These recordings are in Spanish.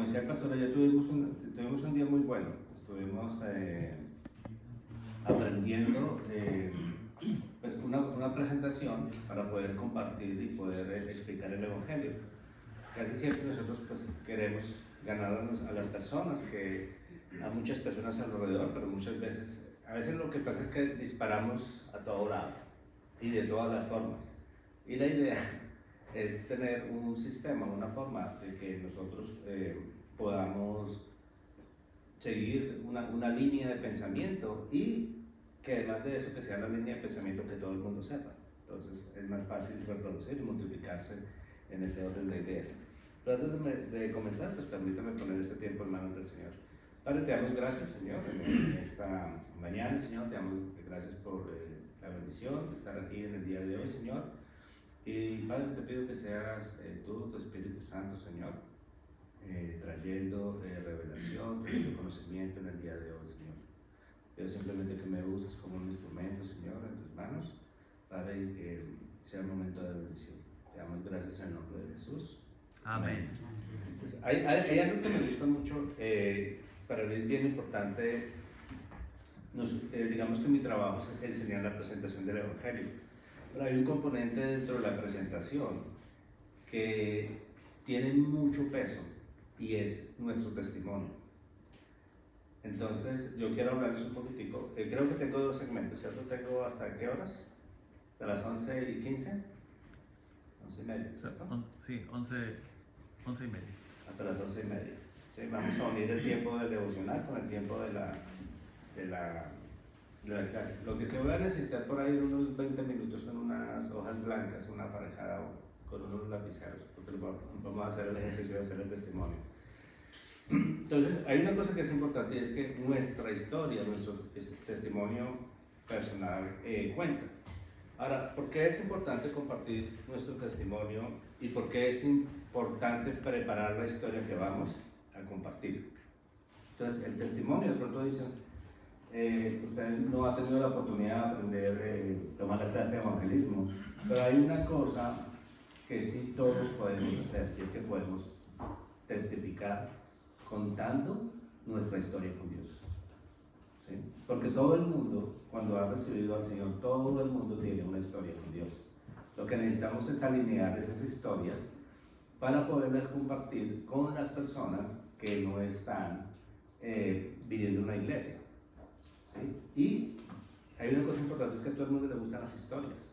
decía el pastor, ayer tuvimos un día muy bueno. Estuvimos aprendiendo pues una presentación para poder compartir y poder explicar el Evangelio. Casi siempre nosotros pues queremos ganar a las personas, a muchas personas alrededor, pero a veces lo que pasa es que disparamos a todo lado y de todas las formas. Y la idea es tener un sistema, una forma de que nosotros podamos seguir una línea de pensamiento y que además de eso que sea la línea de pensamiento que todo el mundo sepa. Entonces es más fácil reproducir y multiplicarse en ese orden de ideas. Pero antes de comenzar, pues permítame poner este tiempo en manos del Señor. Padre, te damos gracias, Señor, en esta mañana, Señor, te damos gracias por la bendición de estar aquí en el día de hoy, Señor. Y Padre, te pido que seas tú, tu Espíritu Santo, Señor, trayendo revelación, trayendo conocimiento en el día de hoy, Señor. Pido simplemente que me uses como un instrumento, Señor, en tus manos, Padre, y que sea un momento de bendición. Te damos gracias en el nombre de Jesús. Amén. Entonces, hay algo que me gusta mucho, para mí es bien importante, digamos que mi trabajo es enseñar la presentación del Evangelio, pero hay un componente dentro de la presentación que tiene mucho peso y es nuestro testimonio. Entonces yo quiero hablarles un poquitico, creo que tengo 2 segmentos, ¿cierto? Tengo ¿hasta qué horas? ¿Hasta las 11:15? 11:30, ¿cierto? Sí, 11:30. Hasta las 12:30. ¿Sí? Vamos a unir el tiempo del devocional con el tiempo de la clase. Lo que se va a necesitar por ahí en unos 20 minutos son unas hojas blancas, una aparejada con unos lapiceros, porque vamos a hacer el ejercicio de hacer el testimonio. Entonces, hay una cosa que es importante y es que nuestra historia, nuestro testimonio personal cuenta. Ahora, ¿por qué es importante compartir nuestro testimonio y por qué es importante preparar la historia que vamos a compartir? Entonces, el testimonio, de pronto dicen, usted no ha tenido la oportunidad de aprender, tomar la clase de evangelismo, pero hay una cosa que sí todos podemos hacer y es que podemos testificar contando nuestra historia con Dios. ¿Sí? Porque todo el mundo, cuando ha recibido al Señor, todo el mundo tiene una historia con Dios. Lo que necesitamos es alinear esas historias para poderlas compartir con las personas que no están viviendo en una iglesia. ¿Sí? Y hay una cosa importante, es que a todo el mundo le gustan las historias.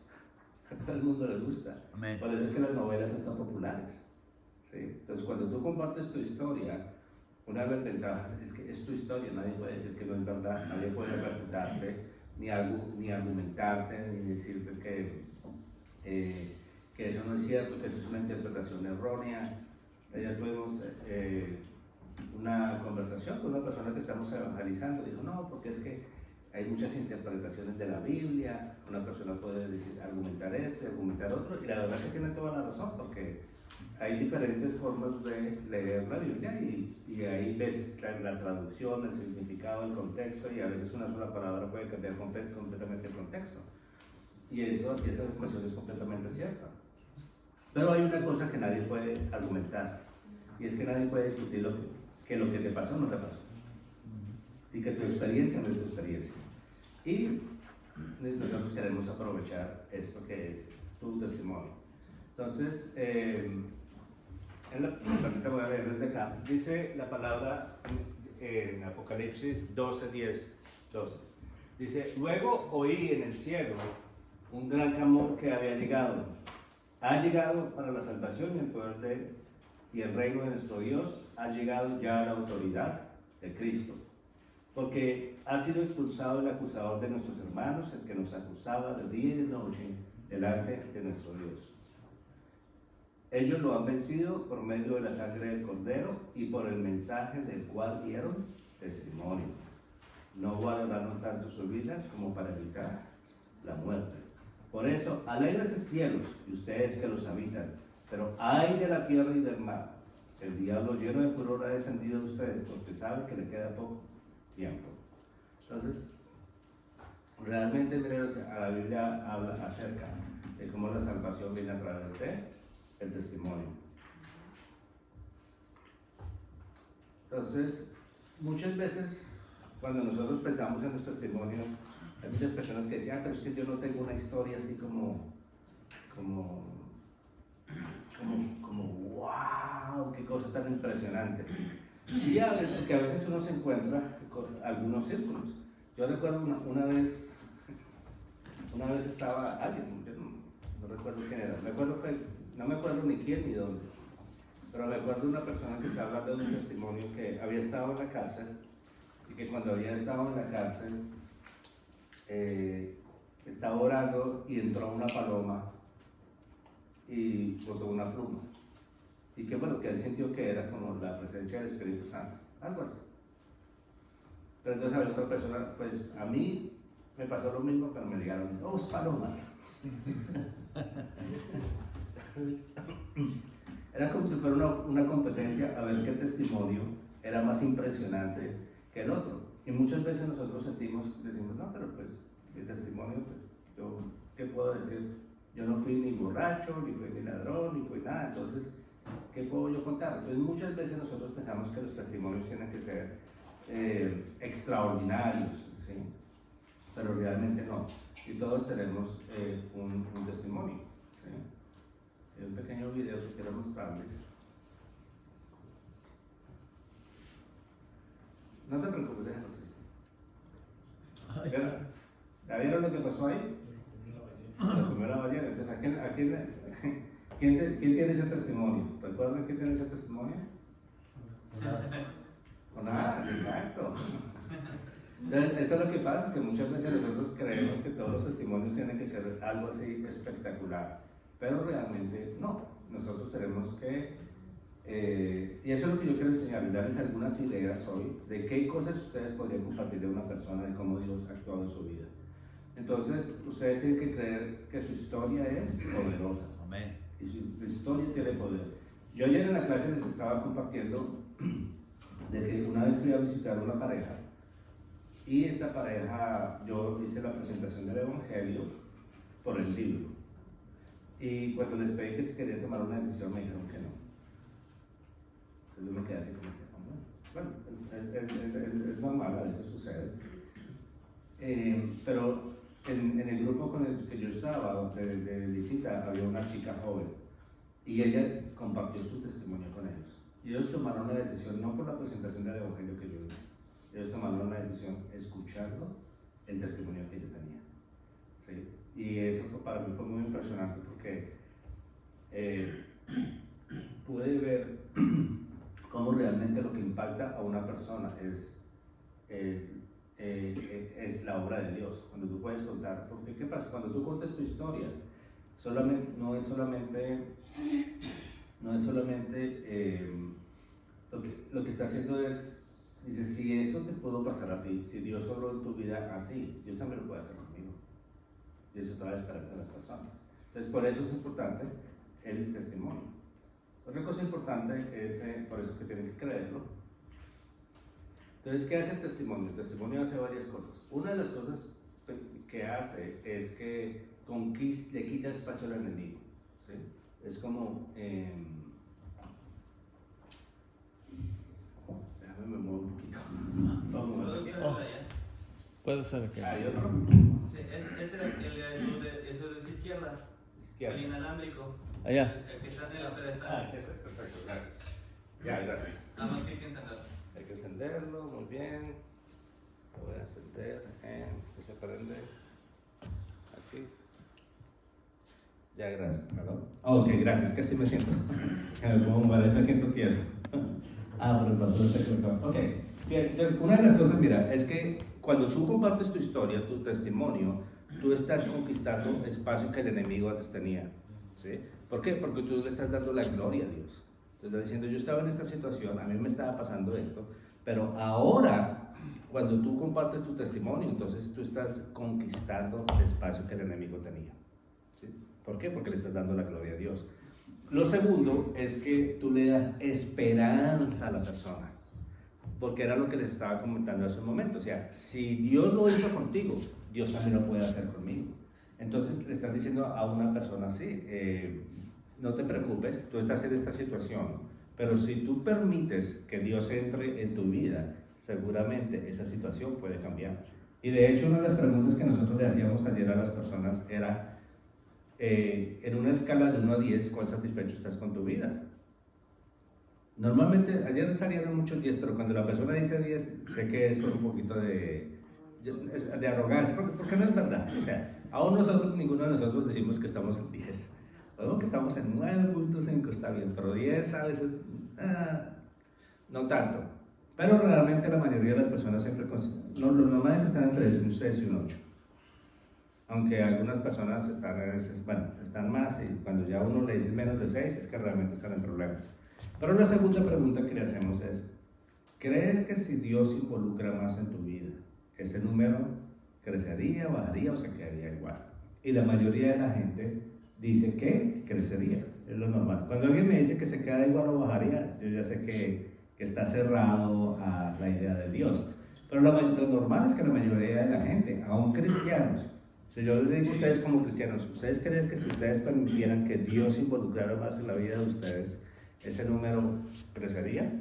A todo el mundo le gusta. Amén. Por eso es que las novelas son tan populares. ¿Sí? Entonces, cuando tú compartes tu historia, una de las ventajas es que es tu historia, nadie puede decir que no es verdad, nadie puede refutarte, ni argumentarte, ni decirte que eso no es cierto, que eso es una interpretación errónea. Ayer tuvimos una conversación con una persona que estamos evangelizando, dijo, no, porque es que hay muchas interpretaciones de la Biblia, una persona puede argumentar esto y argumentar otro, y la verdad es que tiene toda la razón, porque hay diferentes formas de leer la Biblia y hay veces la traducción, el significado, el contexto, y a veces una sola palabra puede cambiar completamente el contexto. Y esa expresión es completamente cierta. Pero hay una cosa que nadie puede argumentar, y es que nadie puede discutir que lo que te pasó no te pasó, y que tu experiencia no es tu experiencia. Y nosotros queremos aprovechar esto que es tu testimonio. Entonces, te voy a leer desde acá. Dice la palabra en Apocalipsis 12:10-12. Dice, luego oí en el cielo un gran clamor que había llegado. Ha llegado para la salvación y el poder y el reino de nuestro Dios. Ha llegado ya la autoridad de Cristo. Porque ha sido expulsado el acusador de nuestros hermanos, el que nos acusaba de día y de noche delante de nuestro Dios. Ellos lo han vencido por medio de la sangre del Cordero y por el mensaje del cual dieron testimonio. No valoraron tanto su vida como para evitar la muerte. Por eso, alégrense cielos y ustedes que los habitan, pero ay de la tierra y del mar. El diablo lleno de furor ha descendido a ustedes porque sabe que le queda poco tiempo. Entonces, realmente a la Biblia habla acerca de cómo la salvación viene a través de el testimonio. Entonces, muchas veces cuando nosotros pensamos en los testimonios, hay muchas personas que dicen, pero es que yo no tengo una historia así como wow, qué cosa tan impresionante. Y porque a veces uno se encuentra con algunos círculos. Yo recuerdo una vez estaba alguien, yo no recuerdo quién era, no me acuerdo ni quién ni dónde, pero me acuerdo de una persona que estaba hablando de un testimonio que había estado en la cárcel y que cuando había estado en la cárcel estaba orando y entró una paloma y botó una pluma. Y que bueno, que él sintió que era como la presencia del Espíritu Santo, algo así. Pero entonces había otra persona, pues a mí me pasó lo mismo, pero me dijeron, dos palomas. Era como si fuera una competencia a ver qué testimonio era más impresionante que el otro. Y muchas veces nosotros decimos, no, pero pues mi testimonio, pues, yo, ¿qué puedo decir? Yo no fui ni borracho, ni fui ni ladrón, ni fui nada, entonces, ¿qué puedo yo contar? Entonces muchas veces nosotros pensamos que los testimonios tienen que ser extraordinarios, ¿sí? Pero realmente no. Y todos tenemos un testimonio, ¿sí? Hay un pequeño video que quiero mostrarles. No te preocupes, déjalo así. ¿Ya vieron lo que pasó ahí? La primera ballena. Entonces, ¿quién tiene ese testimonio? ¿Recuerdan quién tiene ese testimonio? O nada, exacto. Entonces, eso es lo que pasa, que muchas veces nosotros creemos que todos los testimonios tienen que ser algo así espectacular, pero realmente no. Nosotros tenemos que, y eso es lo que yo quiero enseñarles, darles algunas ideas hoy de qué cosas ustedes podrían compartir de una persona, de cómo Dios ha actuado en su vida. Entonces, ustedes tienen que creer que su historia es poderosa. Amén. Y su historia tiene poder. Yo ayer en la clase les estaba compartiendo de que una vez fui a visitar una pareja y esta pareja, yo hice la presentación del Evangelio por el libro y cuando les pedí que si querían tomar una decisión me dijeron que no. Entonces yo me quedé así como que, bueno, es normal, a veces sucede. Pero en el grupo con el que yo estaba de visita había una chica joven y ella compartió su testimonio con ellos. Y ellos tomaron la decisión, no por la presentación del Evangelio que yo hice, ellos tomaron la decisión escuchando el testimonio que yo tenía. ¿Sí? Y eso para mí fue muy impresionante porque pude ver cómo realmente lo que impacta a una persona es la obra de Dios. Cuando tú puedes contar, porque ¿qué pasa? Cuando tú cuentas tu historia, no es solamente lo que está haciendo es, dice, si eso te pudo pasar a ti, si Dios obró en tu vida así, Dios también lo puede hacer conmigo. Y eso trae esperanza a las personas. Entonces, por eso es importante el testimonio. Otra cosa importante es, por eso que tienen que creerlo. Entonces, ¿qué hace el testimonio? El testimonio hace varias cosas. Una de las cosas que hace es que le quita espacio al enemigo. ¿Sí? Es como, déjame me muevo un poquito. ¿Puedo saber qué? ¿Hay otro? Sí, eso de su izquierda. El inalámbrico. Allá. El que está en el pedestal. Ese, perfecto, gracias. Ya, gracias. Nada más que hay que encenderlo. Hay que encenderlo, muy bien. Lo voy a encender. Esto se prende. Aquí. Ya, gracias. ¿Perdón? Ok, gracias, que sí me siento. Me siento tieso. Por el pastor está colocado. Ok, bien, entonces, una de las cosas, mira, es que cuando tú compartes tu historia, tu testimonio, tú estás conquistando espacio que el enemigo antes tenía. ¿Sí? ¿Por qué? Porque tú le estás dando la gloria a Dios. Te está diciendo, yo estaba en esta situación, a mí me estaba pasando esto, pero ahora, cuando tú compartes tu testimonio, entonces tú estás conquistando el espacio que el enemigo tenía. ¿Sí? ¿Por qué? Porque le estás dando la gloria a Dios. Lo segundo es que tú le das esperanza a la persona, porque era lo que les estaba comentando hace un momento. O sea, si Dios lo hizo contigo, Dios también lo puede hacer conmigo. Entonces le estás diciendo a una persona así, no te preocupes, tú estás en esta situación, Pero si tú permites que Dios entre en tu vida, seguramente esa situación puede cambiar. Y de hecho, una de las preguntas que nosotros le hacíamos ayer a las personas era, en una escala de 1 a 10, ¿cuán satisfecho estás con tu vida? Normalmente, ayer salieron muchos 10, pero cuando la persona dice 10, sé que es con un poquito de arrogancia, porque no es verdad. O sea, aún nosotros, ninguno de nosotros decimos que estamos en 10. Podemos que estamos en 9.5, está bien, pero 10 a veces, no tanto. Pero realmente la mayoría de las personas siempre, lo normal es que están entre un 6 y un 8. Aunque algunas personas están a veces, bueno, están más, y cuando ya uno le dice menos de 6 es que realmente están en problemas. Pero la segunda pregunta que le hacemos es, ¿crees que si Dios involucra más en tu vida, ese número crecería, bajaría o se quedaría igual? Y la mayoría de la gente dice que crecería, es lo normal. Cuando alguien me dice que se queda igual o bajaría, yo ya sé que está cerrado a la idea de Dios. Pero lo normal es que la mayoría de la gente, aún cristianos, si yo les digo a ustedes como cristianos, ¿ustedes creen que si ustedes permitieran que Dios involucrara más en la vida de ustedes, ese número crecería?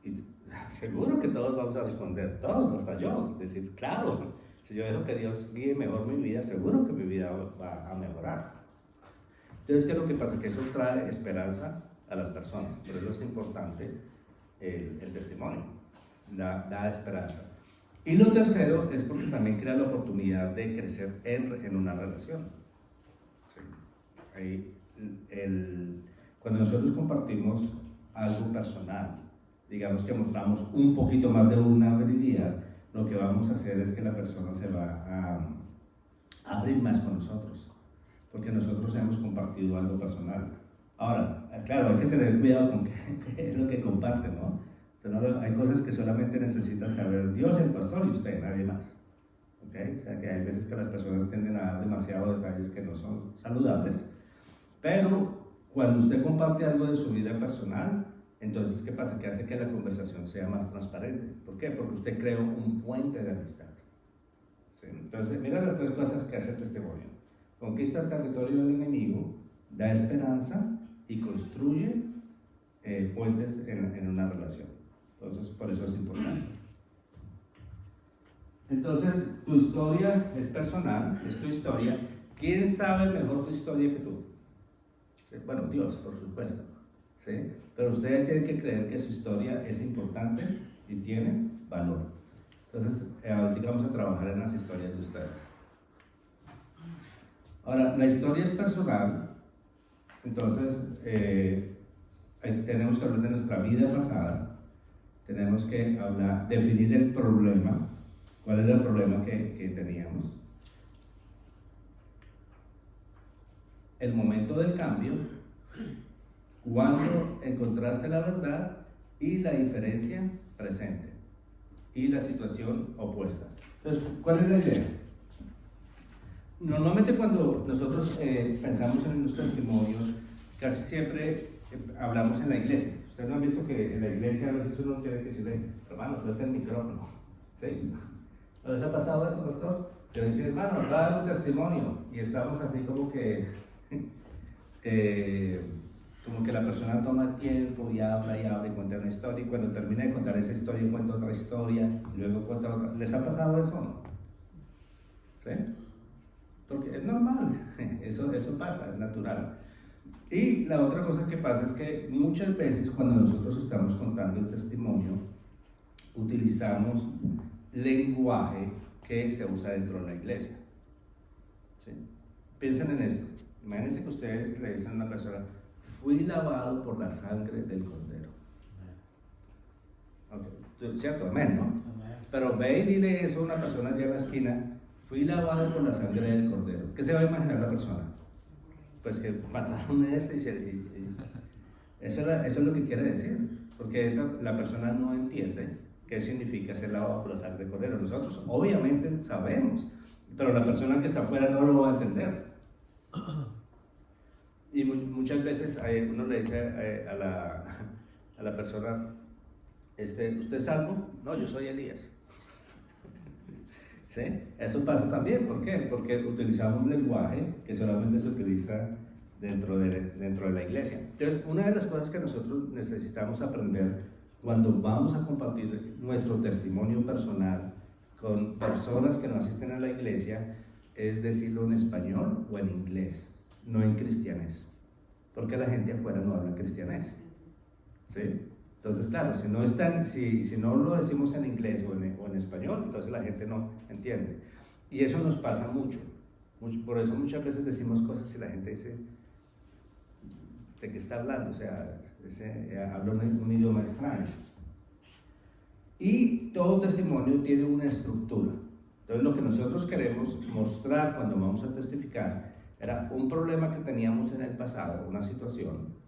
Y seguro que todos vamos a responder, todos, hasta yo, decir, claro, si yo dejo que Dios guíe mejor mi vida, seguro que mi vida va a mejorar. Entonces, ¿qué es lo que pasa? Que eso trae esperanza a las personas, por eso es importante el testimonio, da esperanza. Y lo tercero es porque también crea la oportunidad de crecer en una relación. Sí. Cuando nosotros compartimos algo personal, digamos que mostramos un poquito más de una habilidad, lo que vamos a hacer es que la persona se va a abrir más con nosotros, porque nosotros hemos compartido algo personal. Ahora, claro, hay que tener cuidado con qué es lo que comparten, ¿no? Hay cosas que solamente necesitan saber Dios, el pastor y usted, nadie más. ¿Okay? O sea que hay veces que las personas tienden a dar demasiados detalles que no son saludables, pero cuando usted comparte algo de su vida personal, entonces, ¿qué pasa? Que hace que la conversación sea más transparente. ¿Por qué? Porque usted creó un puente de amistad. ¿Sí? Entonces, mira las 3 cosas que hace el testimonio. Conquista el territorio del enemigo, da esperanza y construye puentes en una relación. Entonces, por eso es importante. Entonces, tu historia es personal, es tu historia. ¿Quién sabe mejor tu historia que tú? ¿Sí? Bueno, Dios, por supuesto. ¿Sí? Pero ustedes tienen que creer que su historia es importante y tiene valor. Entonces, ahorita vamos a trabajar en las historias de ustedes. Ahora, la historia es personal, entonces tenemos que hablar de nuestra vida pasada, tenemos que definir el problema, cuál era el problema que teníamos, el momento del cambio, cuando encontraste la verdad y la diferencia presente y la situación opuesta. Entonces, ¿cuál es la idea? Normalmente cuando nosotros pensamos en los testimonios, casi siempre hablamos en la iglesia. Ustedes no han visto que en la iglesia a veces uno tiene que decirle, hermano, suelta el micrófono. ¿Sí? ¿No les ha pasado eso, pastor? Que decir, hermano, va a dar un testimonio. Y estamos así como que la persona toma el tiempo y habla y cuenta una historia. Y cuando termina de contar esa historia, cuenta otra historia. Y luego cuenta otra. ¿Les ha pasado eso o no? ¿Sí? Porque es normal, eso pasa, es natural. Y la otra cosa que pasa es que muchas veces cuando nosotros estamos contando el testimonio, utilizamos lenguaje que se usa dentro de la iglesia. ¿Sí? Piensen en esto. Imagínense que ustedes le dicen a una persona, fui lavado por la sangre del Cordero. Okay. ¿Cierto? Amén, ¿no? Amén. Pero ve y dile eso a una persona allá en la esquina, fui lavado por la sangre del Cordero. ¿Qué se va a imaginar la persona? Pues que mataron a este eso es lo que quiere decir. Porque la persona no entiende qué significa ser lavado por la sangre del Cordero.Nosotros obviamente sabemos, pero la persona que está afuera no lo va a entender. Y muchas veces uno le dice a la persona, ¿usted es salvo? No, yo soy Elías. ¿Sí? Eso pasa también, ¿por qué? Porque utilizamos un lenguaje que solamente se utiliza dentro de la iglesia. Entonces, una de las cosas que nosotros necesitamos aprender cuando vamos a compartir nuestro testimonio personal con personas que no asisten a la iglesia es decirlo en español o en inglés, no en cristianés, porque la gente afuera no habla cristianés, ¿sí? Entonces, claro, si no lo decimos en inglés o en español, entonces la gente no entiende. Y eso nos pasa mucho. Por eso muchas veces decimos cosas y la gente dice, ¿de qué está hablando? O sea, habla un idioma extraño. Y todo testimonio tiene una estructura. Entonces, lo que nosotros queremos mostrar cuando vamos a testificar era un problema que teníamos en el pasado, una situación.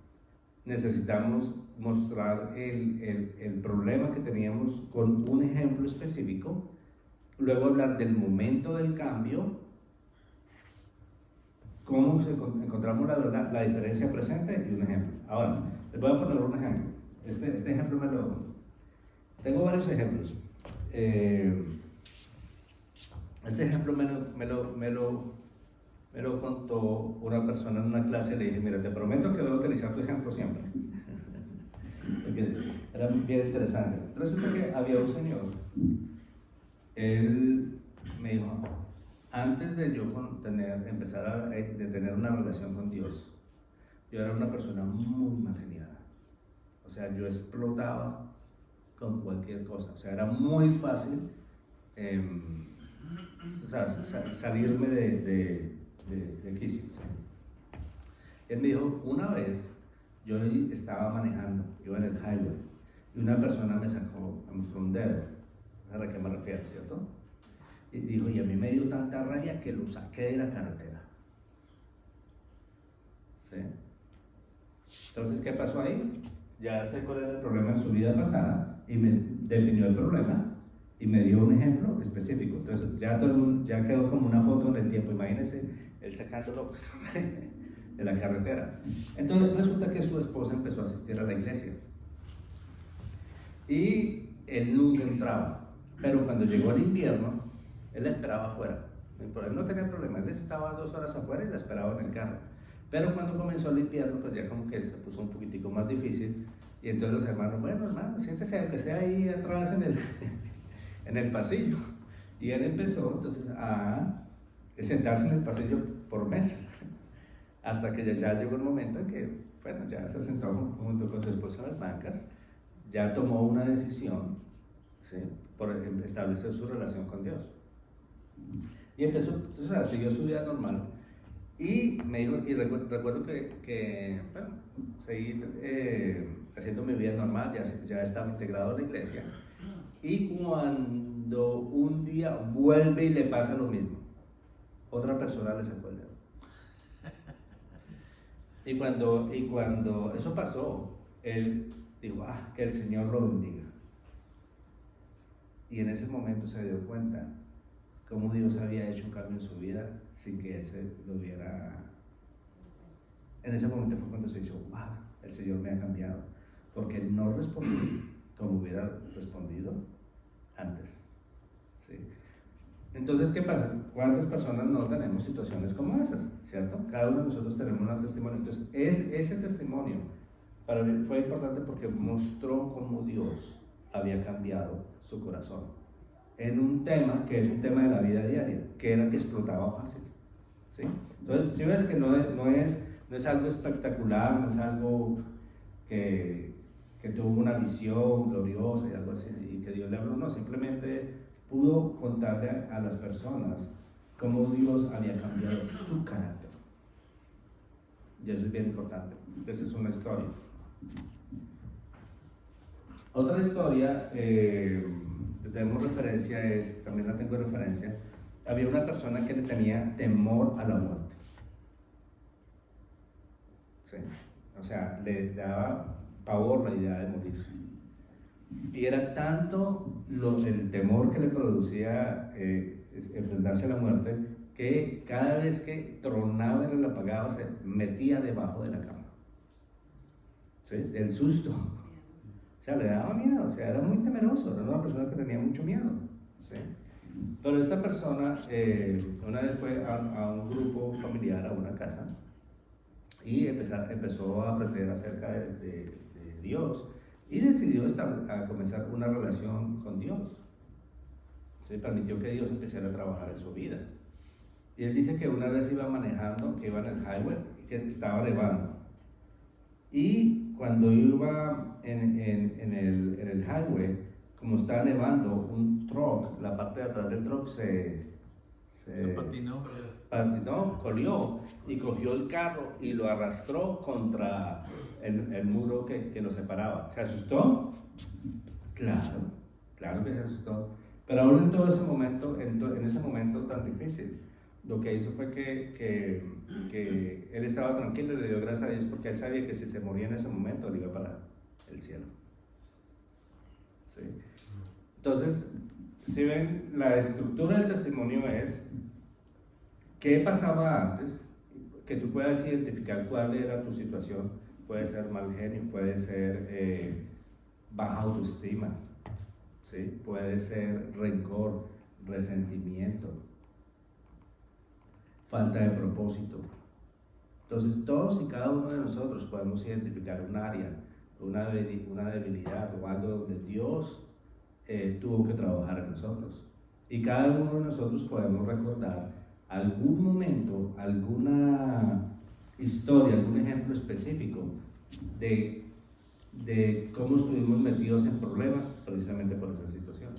Necesitamos mostrar el problema que teníamos con un ejemplo específico, luego hablar del momento del cambio, cómo encontramos la diferencia presente y un ejemplo. Ahora, les voy a poner un ejemplo. Este ejemplo tengo varios ejemplos. Este ejemplo me lo contó una persona en una clase. Le dije, mira, te prometo que voy a utilizar tu ejemplo siempre. Porque era bien interesante. Resulta que había un señor, él me dijo, antes de yo empezar a tener una relación con Dios, yo era una persona muy mal geniada. O sea, yo explotaba con cualquier cosa. O sea, era muy fácil salirme de quicio. ¿Sí? Él me dijo, una vez yo estaba manejando, iba en el highway, y una persona me mostró un dedo. ¿A qué me refiero, cierto? Y dijo, y a mí me dio tanta rabia que lo saqué de la carretera. ¿Sí? Entonces, ¿qué pasó ahí? Ya sé cuál era el problema en su vida pasada y me definió el problema y me dio un ejemplo específico. Entonces, ya quedó como una foto en el tiempo. Imagínense él sacándolo de la carretera. Entonces, resulta que su esposa empezó a asistir a la iglesia y él nunca entraba. Pero cuando llegó el invierno, él la esperaba afuera. Por él no tenía problema, él estaba 2 horas afuera y la esperaba en el carro. Pero cuando comenzó el invierno, pues ya como que se puso un poquitico más difícil. Y entonces los hermanos, bueno, hermano, siéntese, aunque sea ahí atrás en el pasillo. Y él empezó entonces a sentarse en el pasillo por meses. Hasta que ya llegó el momento en que, bueno, ya se sentó junto con su esposa en las bancas, ya tomó una decisión, ¿sí?, por establecer su relación con Dios. Y empezó, entonces, siguió su vida normal. Y me dijo, y recuerdo que bueno, seguir haciendo mi vida normal, ya estaba integrado a la iglesia. Y cuando un día vuelve y le pasa lo mismo, otra persona le sacó el dedo. Y cuando eso pasó, él dijo, que el Señor lo bendiga. Y en ese momento se dio cuenta cómo Dios había hecho un cambio en su vida sin que ese lo viera. En ese momento fue cuando se dijo, el Señor me ha cambiado, porque no respondí como hubiera respondido antes. ¿Sí? Entonces, ¿qué pasa? ¿Cuántas personas no tenemos situaciones como esas? ¿Cierto? Cada uno de nosotros tenemos un testimonio. Entonces, ese testimonio para mí fue importante porque mostró cómo Dios había cambiado su corazón en un tema que es un tema de la vida diaria, que era que explotaba fácil. ¿Sí? Entonces, si ves que no es algo espectacular, no es algo que tuvo una visión gloriosa y algo así, y que Dios le habló, no, simplemente pudo contarle a las personas cómo Dios había cambiado su carácter. Y eso es bien importante. Esa es una historia. Otra historia que tenemos referencia también la tengo en referencia, había una persona que le tenía temor a la muerte. ¿Sí? O sea, le daba pavor la idea de morirse. Y era tanto el temor que le producía enfrentarse a la muerte, que cada vez que tronaba y relapagaba se metía debajo de la cama. ¿Sí? Del susto. O sea, le daba miedo, o sea, era muy temeroso, era una persona que tenía mucho miedo. ¿Sí? Pero esta persona una vez fue a un grupo familiar, a una casa, y empezó a aprender acerca de Dios y decidió a comenzar una relación con Dios. Se permitió que Dios empezara a trabajar en su vida. Y él dice que una vez iba manejando, que iba en el highway y que estaba nevando. Y cuando iba en el highway, como estaba nevando, un truck, la parte de atrás del truck se patinó, colió y cogió el carro y lo arrastró contra el muro que lo separaba. ¿Se asustó? Claro que se asustó. Pero aún en todo ese momento, en ese momento tan difícil, lo que hizo fue que él estaba tranquilo y le dio gracias a Dios porque él sabía que si se moría en ese momento, él iba para el cielo. ¿Sí? Entonces, si ven, la estructura del testimonio es qué pasaba antes, que tú puedas identificar cuál era tu situación. Puede ser mal genio, puede ser baja autoestima, ¿sí? Puede ser rencor, resentimiento, falta de propósito. Entonces, todos y cada uno de nosotros podemos identificar un área, una debilidad o algo donde Dios tuvo que trabajar en nosotros. Y cada uno de nosotros podemos recordar algún momento, alguna historia, algún ejemplo específico de cómo estuvimos metidos en problemas precisamente por esa situación.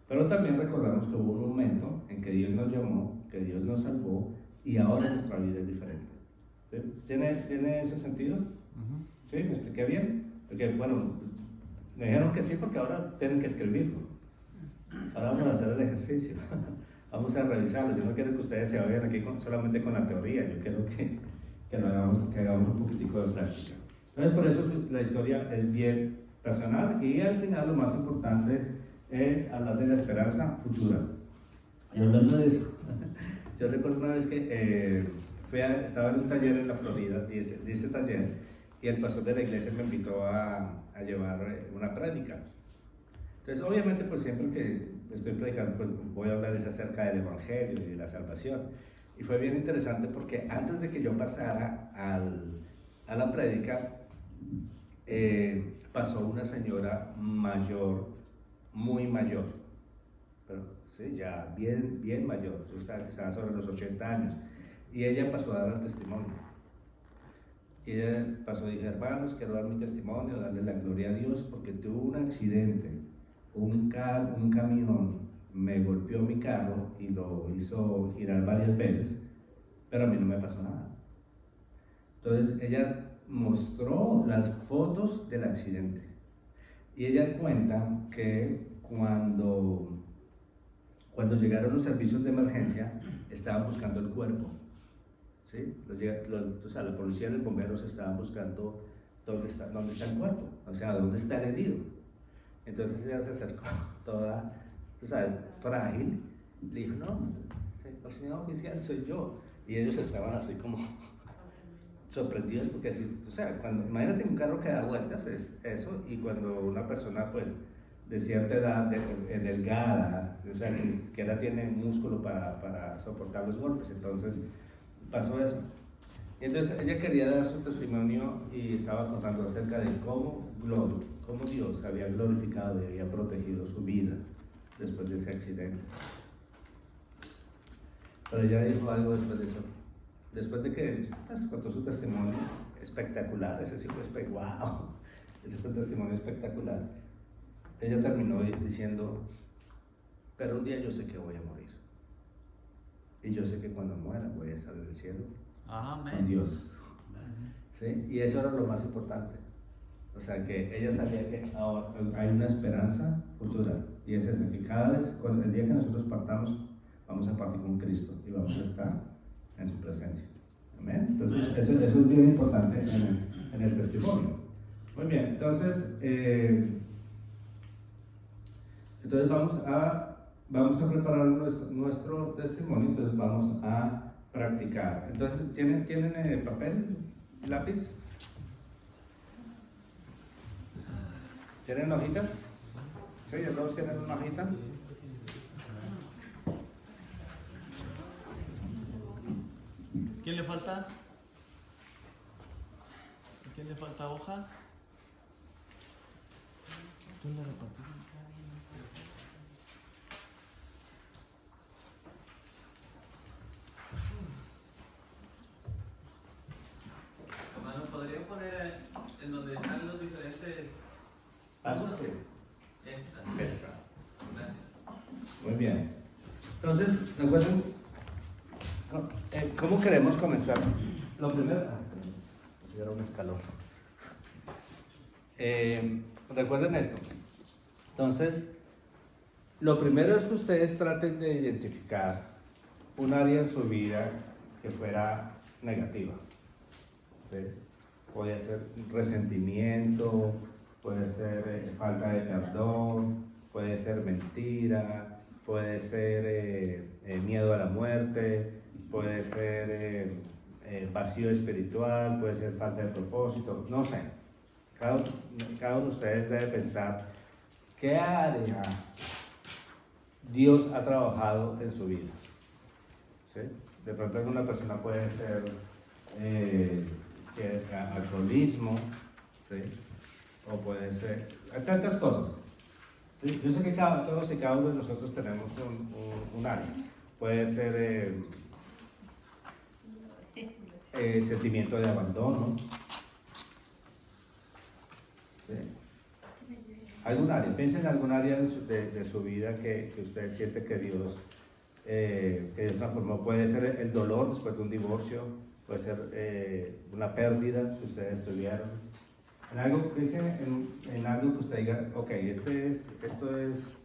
Pero también recordamos que hubo un momento en que Dios nos llamó, que Dios nos salvó y ahora nuestra vida es diferente. ¿Sí? ¿Tiene ese sentido? ¿Sí? ¿Me expliqué bien? Porque, bueno, me dijeron que sí porque ahora tienen que escribirlo. Ahora vamos a hacer el ejercicio. Vamos a revisarlo. Yo no quiero que ustedes se vayan aquí solamente con la teoría. Yo quiero que hagamos un poquitico de práctica. Entonces, por eso la historia es bien personal y al final lo más importante es hablar de la esperanza futura. Y hablando de eso, yo recuerdo una vez que estaba en un taller en la Florida, di ese taller, y el pastor de la iglesia me invitó a llevar una prédica. Entonces, obviamente, pues siempre que estoy predicando, pues voy a hablarles acerca del evangelio y de la salvación. Y fue bien interesante porque antes de que yo pasara a la prédica, pasó una señora mayor, muy mayor, pero sí, ya bien mayor, yo estaba sobre los 80 años, y ella pasó a dar el testimonio. Y ella pasó, dije, hermanos, quiero dar mi testimonio, darle la gloria a Dios, porque tuve un accidente, un camión me golpeó mi carro y lo hizo girar varias veces, pero a mí no me pasó nada. Entonces ella mostró las fotos del accidente y ella cuenta que cuando llegaron los servicios de emergencia estaban buscando el cuerpo, ¿sí? O sea, la policía y los bomberos estaban buscando dónde está el cuerpo, o sea, dónde está el herido. Entonces ella se acercó toda, tú sabes, frágil, le dijo, no, el señor oficial soy yo. Y ellos estaban así como sorprendidos porque así, o sea, imagínate un carro que da vueltas, es eso, y cuando una persona pues de cierta edad, delgada, o sea, que ni siquiera tiene músculo para soportar los golpes, entonces pasó eso. Y entonces ella quería dar su testimonio y estaba contando acerca de cómo Dios había glorificado y había protegido su vida después de ese accidente. Pero ella dijo algo después de eso. Después de que contó su testimonio espectacular, ese sí fue wow, ese fue un testimonio espectacular. Ella terminó diciendo, pero un día yo sé que voy a morir. Y yo sé que cuando muera voy a estar en el cielo. Amén. Con Dios. ¿Sí? Y eso era lo más importante. O sea, que ella sabía que ahora hay una esperanza futura. Y es esa, que cada vez, el día que nosotros partamos, vamos a partir con Cristo y vamos a estar en su presencia. Amén. Entonces, eso es bien importante en el testimonio. Muy bien, entonces vamos a preparar nuestro testimonio, entonces vamos a practicar. Entonces, ¿tienen papel, lápiz? ¿Tienen hojitas? ¿Sí? ¿Todos tienen una hojita? ¿Quién le falta? ¿Quién le falta hoja? ¿Tú le repartiste? Hermano, ¿podría poner en donde están los diferentes Pasos, sí. Esa. Esa. Gracias. Muy bien. Entonces, recuerden, ¿cómo queremos comenzar? Lo primero, si era un escalón. Recuerden esto. Entonces, lo primero es que ustedes traten de identificar un área en su vida que fuera negativa. ¿Sí? Puede ser resentimiento, puede ser falta de perdón, puede ser mentira, puede ser miedo a la muerte, puede ser vacío espiritual, puede ser falta de propósito, no sé. Cada uno de ustedes debe pensar qué área Dios ha trabajado en su vida. ¿Sí? De pronto alguna persona puede ser alcoholismo, ¿sí? O puede ser, hay tantas cosas. ¿Sí? Yo sé que todos y cada uno de nosotros tenemos un área. Puede ser sentimiento de abandono. ¿Sí? ¿Algún área? Piensen en algún área de su vida que usted siente que Dios transformó. Puede ser el dolor después de un divorcio, puede ser una pérdida que ustedes tuvieron. En algo, piensen en algo que usted diga, ok, esto es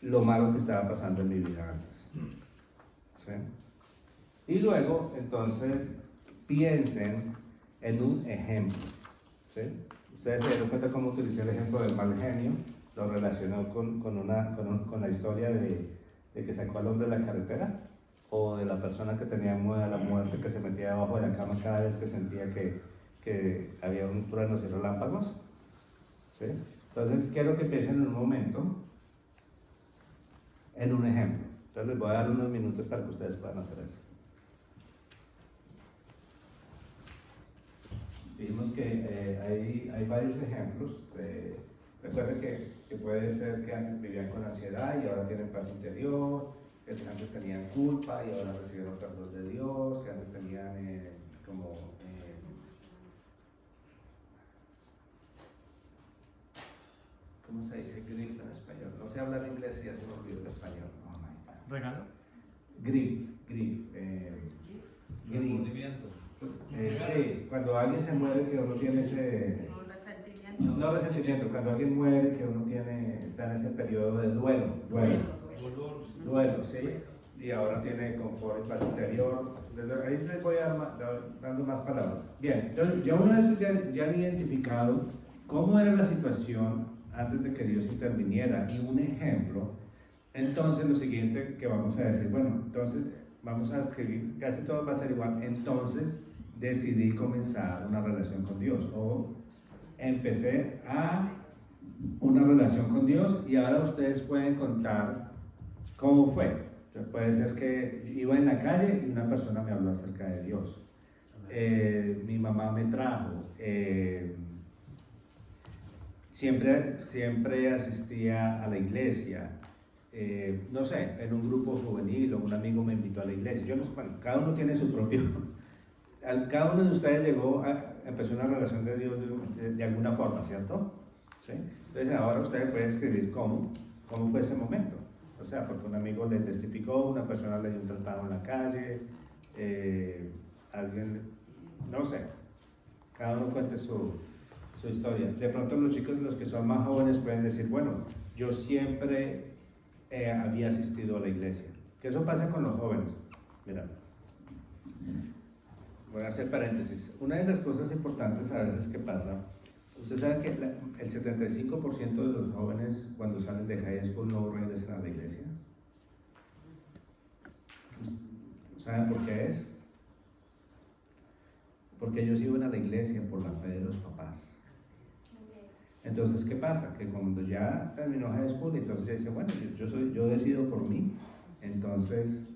lo malo que estaba pasando en mi vida antes. ¿Sí? Y luego, entonces, piensen en un ejemplo. ¿Sí? Ustedes se dieron cuenta cómo utilicé el ejemplo del mal genio, lo relacionó con la historia de que sacó al hombre de la carretera, o de la persona que tenía miedo a la muerte, que se metía debajo de la cama cada vez que sentía que había un truenos y relámpagos. ¿Sí? Entonces quiero que piensen en un momento en un ejemplo. Entonces les voy a dar unos minutos para que ustedes puedan hacer eso. Vimos que hay varios ejemplos. Recuerden que puede ser que antes vivían con ansiedad y ahora tienen paz interior, que antes tenían culpa y ahora recibieron perdón de Dios, que antes tenían ¿cómo se dice grief en español? No sé hablar inglés y ya se me olvidó el español. Oh my God. ¿Regalo? Grief. Remordimiento. Sí, cuando alguien se muere que uno tiene ese... No resentimiento, cuando alguien muere que uno está en ese periodo de duelo, ¿sí? Y ahora tiene confort y paz interior. Desde ahí les voy dando más palabras. Bien, entonces ya una vez ya han identificado cómo era la situación antes de que Dios interviniera y un ejemplo, entonces lo siguiente que vamos a decir, bueno, entonces vamos a escribir, casi todo va a ser igual, entonces decidí comenzar una relación con Dios o empecé a una relación con Dios y ahora ustedes pueden contar cómo fue. Entonces puede ser que iba en la calle y una persona me habló acerca de Dios. Mi mamá me trajo. Siempre asistía a la iglesia. No sé, en un grupo juvenil o un amigo me invitó a la iglesia. Yo no sé, bueno, cada uno tiene su propio. Cada uno de ustedes empezó una relación de Dios de alguna forma, ¿cierto? ¿Sí? Entonces ahora ustedes pueden escribir cómo fue ese momento. O sea, porque un amigo le testificó, una persona le dio un tratado en la calle, alguien, no sé, cada uno cuente su historia. De pronto los chicos, los que son más jóvenes pueden decir, bueno, yo siempre había asistido a la iglesia. Que eso pasa con los jóvenes. Mira, voy a hacer paréntesis. Una de las cosas importantes a veces que pasa, usted sabe que el 75% de los jóvenes cuando salen de high school no regresan a la iglesia. ¿Saben por qué es? Porque ellos iban a la iglesia por la fe de los papás. Entonces, ¿qué pasa? Que cuando ya terminó high school, entonces ya dice, bueno, yo decido por mí, entonces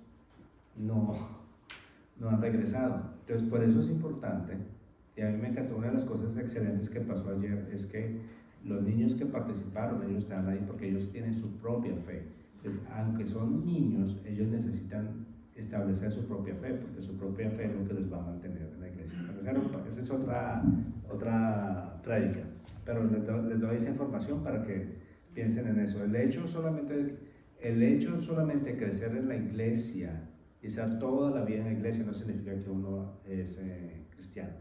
no han regresado. Entonces, por eso es importante Y a mí me encantó, una de las cosas excelentes que pasó ayer es que los niños que participaron, ellos están ahí porque ellos tienen su propia fe. Entonces, aunque son niños, ellos necesitan establecer su propia fe, porque su propia fe es lo que los va a mantener en la iglesia. Pero esa es otra prédica, pero les doy esa información para que piensen en eso. El hecho solamente de crecer en la iglesia y estar toda la vida en la iglesia no significa que uno es cristiano.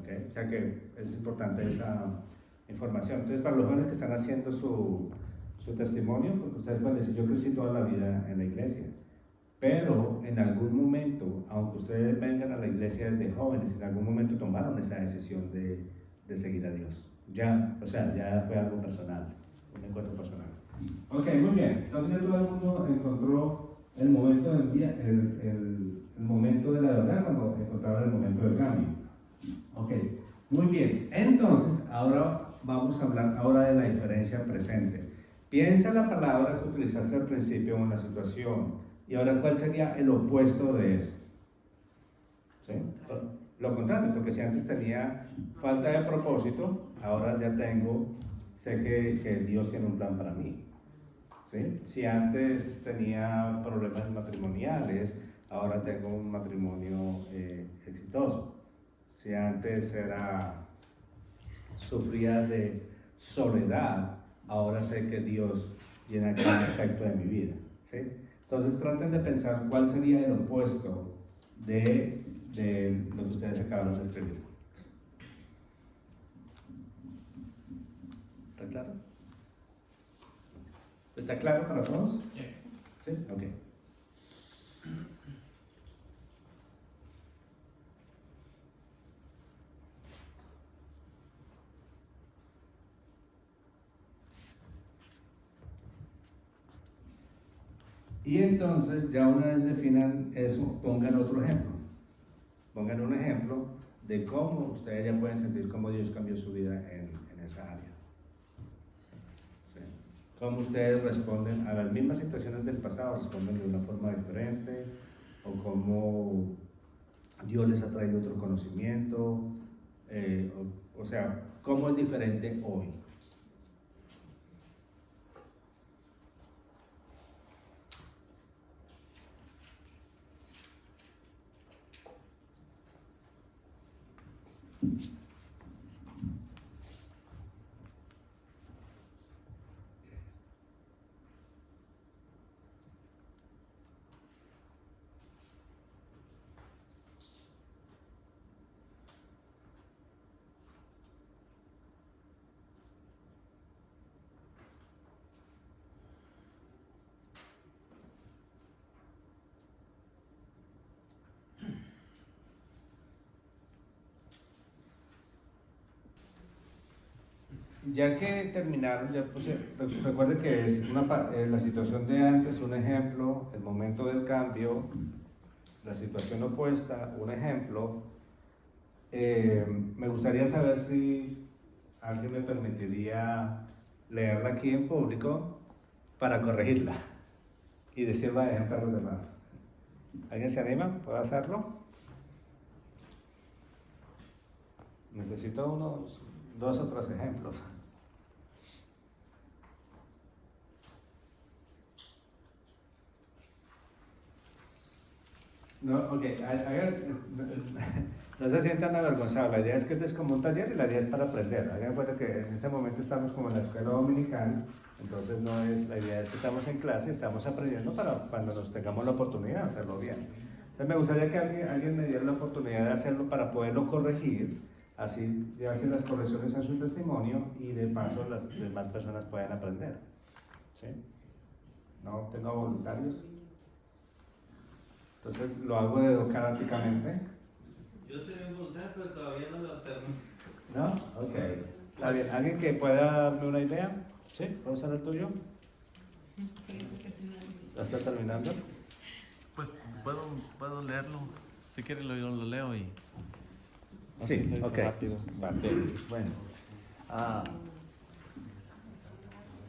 ¿Okay? O sea que es importante esa información. Entonces, para los jóvenes que están haciendo su testimonio, porque ustedes pueden decir, yo crecí toda la vida en la iglesia, pero en algún momento, aunque ustedes vengan a la iglesia desde jóvenes, en algún momento tomaron esa decisión de seguir a Dios. Ya, o sea, ya fue algo personal, un encuentro personal. Ok, muy bien. Entonces ya todo el mundo encontró el momento del día, el momento de la verdad cuando encontraron el momento del cambio. Ok, muy bien. Entonces, ahora vamos a hablar ahora de la diferencia presente. Piensa la palabra que utilizaste al principio en una situación y ahora ¿cuál sería el opuesto de eso? ¿Sí? Lo contrario, porque si antes tenía falta de propósito, ahora ya sé que Dios tiene un plan para mí. ¿Sí? Si antes tenía problemas matrimoniales, ahora tengo un matrimonio exitoso. Si antes sufría de soledad, ahora sé que Dios llena cada aspecto de mi vida. ¿Sí? Entonces traten de pensar cuál sería el opuesto de lo que ustedes acaban de escribir. ¿Está claro? ¿Está claro para todos? ¿Sí? Ok. Y entonces, ya una vez definan eso, pongan otro ejemplo. Pongan un ejemplo de cómo ustedes ya pueden sentir cómo Dios cambió su vida en esa área. ¿Sí? Cómo ustedes responden a las mismas situaciones del pasado, responden de una forma diferente, o cómo Dios les ha traído otro conocimiento, o sea, cómo es diferente hoy. Ya que terminaron, ya puse, recuerden que es la situación de antes, un ejemplo, el momento del cambio, la situación opuesta, un ejemplo. Me gustaría saber si alguien me permitiría leerla aquí en público para corregirla y decirla de ejemplo a los demás. ¿Alguien se anima? ¿Puedo hacerlo? Necesito unos 2 o 3 ejemplos. No, ok, no se sientan avergonzados, la idea es que este es como un taller y la idea es para aprender. Hagan cuenta que en ese momento estamos como en la escuela dominical, entonces la idea es que estamos en clase, estamos aprendiendo para cuando nos tengamos la oportunidad de hacerlo bien. Entonces me gustaría que alguien me diera la oportunidad de hacerlo para poderlo corregir, así ya hacen las correcciones en su testimonio y de paso las demás personas puedan aprender. ¿Sí? ¿No tengo voluntarios? Entonces lo hago dedocráticamente. Yo soy un voluntario, pero todavía no lo termino. ¿No? Ok. Está bien. ¿Alguien que pueda darme una idea? ¿Sí? ¿Puedo usar el tuyo? ¿Ya está terminando? Pues puedo leerlo. Si quieres yo lo leo y... Sí, ok. Rápido. Vale. Bueno.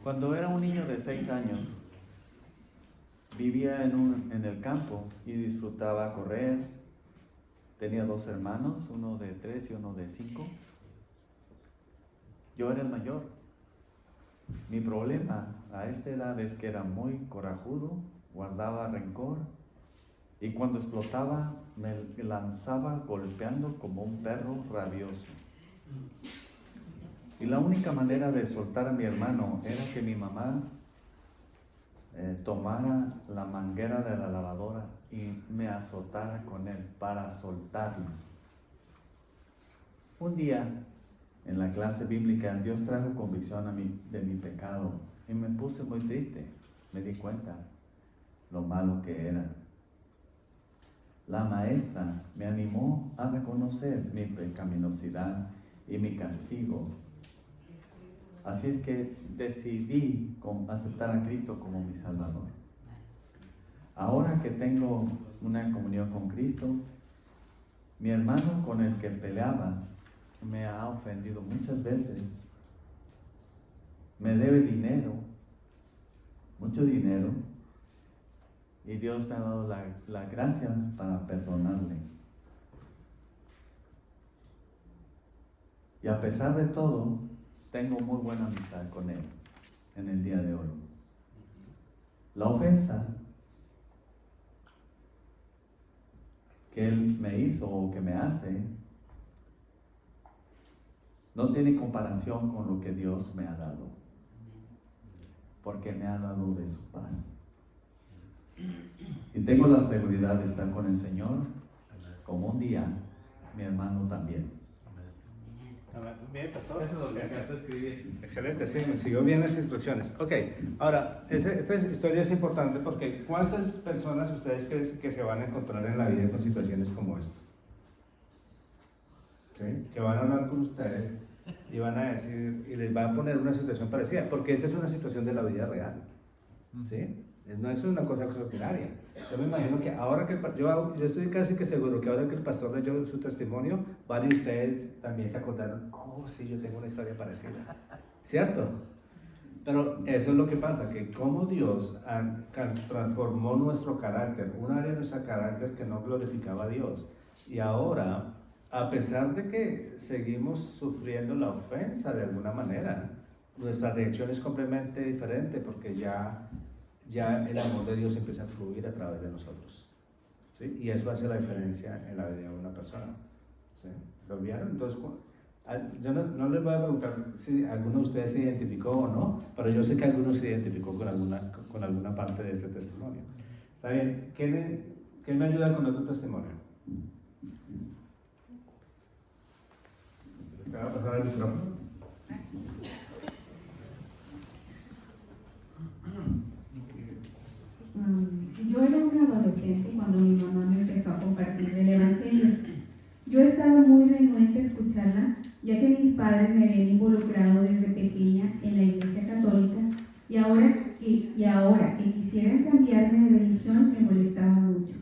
Cuando era un niño de 6 años, vivía en el campo y disfrutaba correr, tenía 2 hermanos, uno de 3 y uno de 5. Yo era el mayor. Mi problema a esta edad es que era muy corajudo, guardaba rencor y cuando explotaba me lanzaba golpeando como un perro rabioso. Y la única manera de soltar a mi hermano era que mi mamá tomara la manguera de la lavadora y me azotara con él para soltarlo. Un día, en la clase bíblica, Dios trajo convicción de mi pecado y me puse muy triste. Me di cuenta lo malo que era. La maestra me animó a reconocer mi pecaminosidad y mi castigo. Así es que decidí aceptar a Cristo como mi Salvador. Ahora que tengo una comunión con Cristo, mi hermano con el que peleaba me ha ofendido muchas veces. Me debe dinero, mucho dinero, y Dios me ha dado la gracia para perdonarle. Y a pesar de todo, tengo muy buena amistad con él en el día de hoy. La ofensa que él me hizo o que me hace no tiene comparación con lo que Dios me ha dado, porque me ha dado de su paz. Y tengo la seguridad de estar con el Señor, como un día mi hermano también. Bien, pastor. Eso es lo que alcanza a escribir. Excelente, sí, me siguió bien las instrucciones. Ok, ahora, esta historia es importante porque ¿cuántas personas ustedes creen que se van a encontrar en la vida con situaciones como esta? ¿Sí? Que van a hablar con ustedes y van a decir, y les va a poner una situación parecida, porque esta es una situación de la vida real. ¿Sí? No es una cosa extraordinaria. Yo me imagino que ahora que yo estoy casi que seguro que ahora que el pastor leyó su testimonio, varios de ustedes también se acordaron, oh sí, yo tengo una historia parecida, ¿cierto? Pero eso es lo que pasa, que como Dios transformó nuestro carácter, un área de nuestro carácter que no glorificaba a Dios, y ahora, a pesar de que seguimos sufriendo la ofensa de alguna manera, nuestra reacción es completamente diferente porque ya el amor de Dios empieza a fluir a través de nosotros, ¿sí? Y eso hace la diferencia en la vida de una persona, ¿sí? ¿Lo vieron? Entonces, yo no les voy a preguntar si alguno de ustedes se identificó o no, pero yo sé que alguno se identificó con alguna parte de este testimonio. ¿Está bien? ¿Quién me ayuda con otro testimonio? ¿Te va a pasar el micrófono? Yo era una adolescente cuando mi mamá me empezó a compartir el Evangelio. Yo estaba muy renuente a escucharla, ya que mis padres me habían involucrado desde pequeña en la Iglesia Católica y ahora que quisieran cambiarme de religión me molestaba mucho.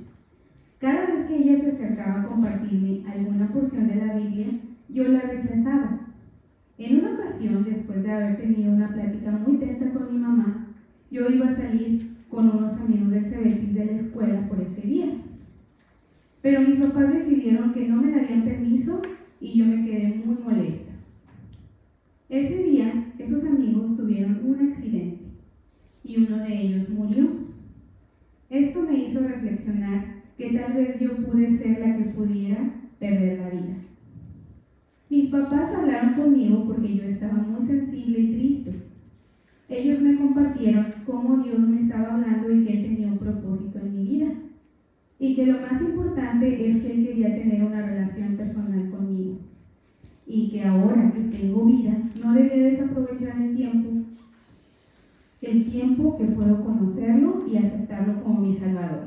Cada vez que ella se acercaba a compartirme alguna porción de la Biblia, yo la rechazaba. En una ocasión, después de haber tenido una plática muy tensa con mi mamá, yo iba a salir con unos amigos del Cebetis de la escuela por ese día. Pero mis papás decidieron que no me darían permiso y yo me quedé muy molesta. Ese día, esos amigos tuvieron un accidente y uno de ellos murió. Esto me hizo reflexionar que tal vez yo pude ser la que pudiera perder la vida. Mis papás hablaron conmigo porque yo estaba muy sensible y triste. Ellos me compartieron cómo Dios me estaba hablando y que Él tenía un propósito en mi vida. Y que lo más importante es que Él quería tener una relación personal conmigo. Y que ahora que tengo vida, no debía desaprovechar el tiempo que puedo conocerlo y aceptarlo como mi Salvador.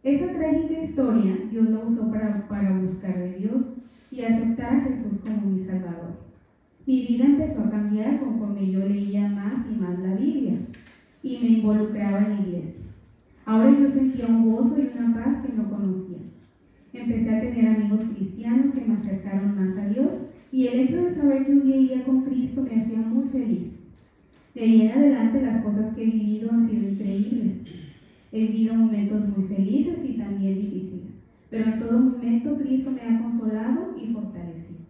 Esa trágica historia Dios la usó para buscar de Dios y aceptar a Jesús como mi Salvador. Mi vida empezó a cambiar conforme yo leía más y más la Biblia y me involucraba en la iglesia. Ahora yo sentía un gozo y una paz que no conocía. Empecé a tener amigos cristianos que me acercaron más a Dios y el hecho de saber que un día iría con Cristo me hacía muy feliz. De ahí en adelante las cosas que he vivido han sido increíbles. He vivido momentos muy felices y también difíciles, pero en todo momento Cristo me ha consolado y fortalecido.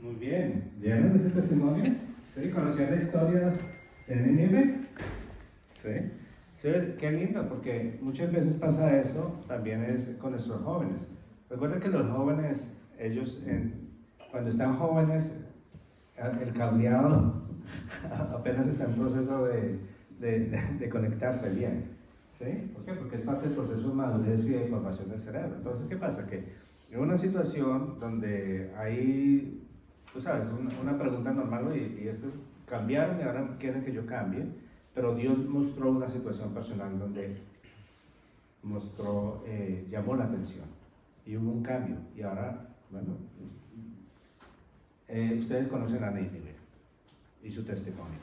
Muy bien. ¿Vieron ese testimonio? ¿Sí? ¿Conocían la historia de Nínive? ¿Sí? Sí, qué lindo, porque muchas veces pasa eso también es con nuestros jóvenes. Recuerden que los jóvenes, ellos cuando están jóvenes, el cableado apenas está en proceso de conectarse bien. ¿Sí? ¿Por qué? Porque es parte del proceso de madurez y de formación del cerebro. Entonces, ¿qué pasa? Que en una situación donde hay, tú sabes, una pregunta normal, y esto cambiaron y ahora quieren que yo cambie, pero Dios mostró una situación personal donde llamó la atención y hubo un cambio. Y ahora, bueno, ustedes conocen a Nínive y su testimonio,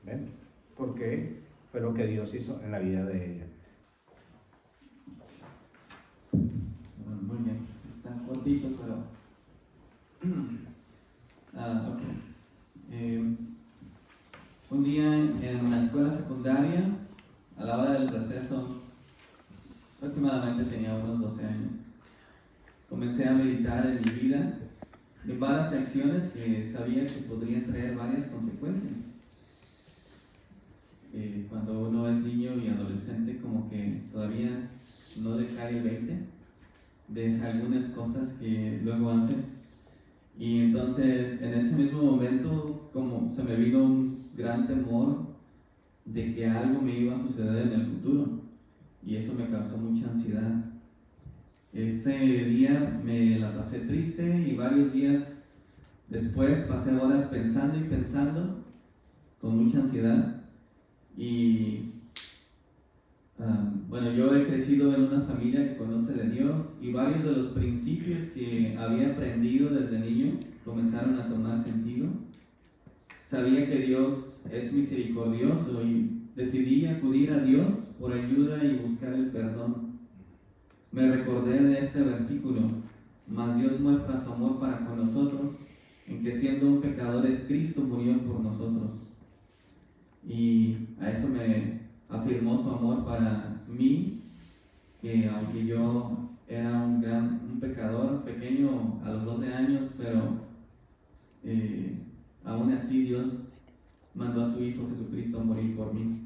¿ven? Porque fue lo que Dios hizo en la vida de ella. Muy bien, está cortito, pero... ok. Un día en la escuela secundaria, a la hora del receso, aproximadamente tenía unos 12 años, comencé a meditar en mi vida en varias acciones que sabía que podrían traer varias consecuencias. Cuando uno es niño y adolescente, como que todavía no le cae el 20 de algunas cosas que luego hace. Y entonces, en ese mismo momento, como se me vino un gran temor de que algo me iba a suceder en el futuro, y eso me causó mucha ansiedad. Ese día me la pasé triste, y varios días después pasé horas pensando y pensando con mucha ansiedad. Y bueno, yo he crecido en una familia que conoce de Dios, y varios de los principios que había aprendido desde niño comenzaron a tomar sentido. Sabía que Dios es misericordioso y decidí acudir a Dios por ayuda y buscar el perdón. Me recordé de este versículo: mas Dios muestra su amor para con nosotros, en que siendo pecadores Cristo murió por nosotros. Y a eso me afirmó su amor para mí, que aunque yo era un pecador pequeño a los 12 años, pero aún así Dios mandó a su Hijo Jesucristo a morir por mí.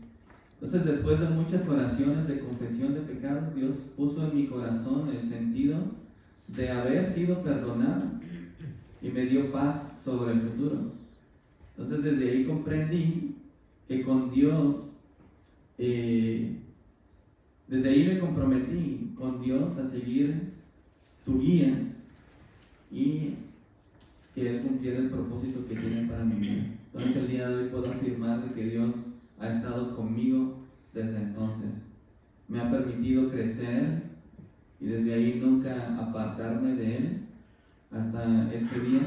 Entonces, después de muchas oraciones de confesión de pecados, Dios puso en mi corazón el sentido de haber sido perdonado y me dio paz sobre el futuro. Entonces, desde ahí comprendí que con Dios, desde ahí me comprometí con Dios a seguir su guía y que Él cumpliera el propósito que tiene para mi vida. Entonces, el día de hoy puedo afirmar de que Dios ha estado conmigo desde entonces. Me ha permitido crecer y desde ahí nunca apartarme de Él hasta este día,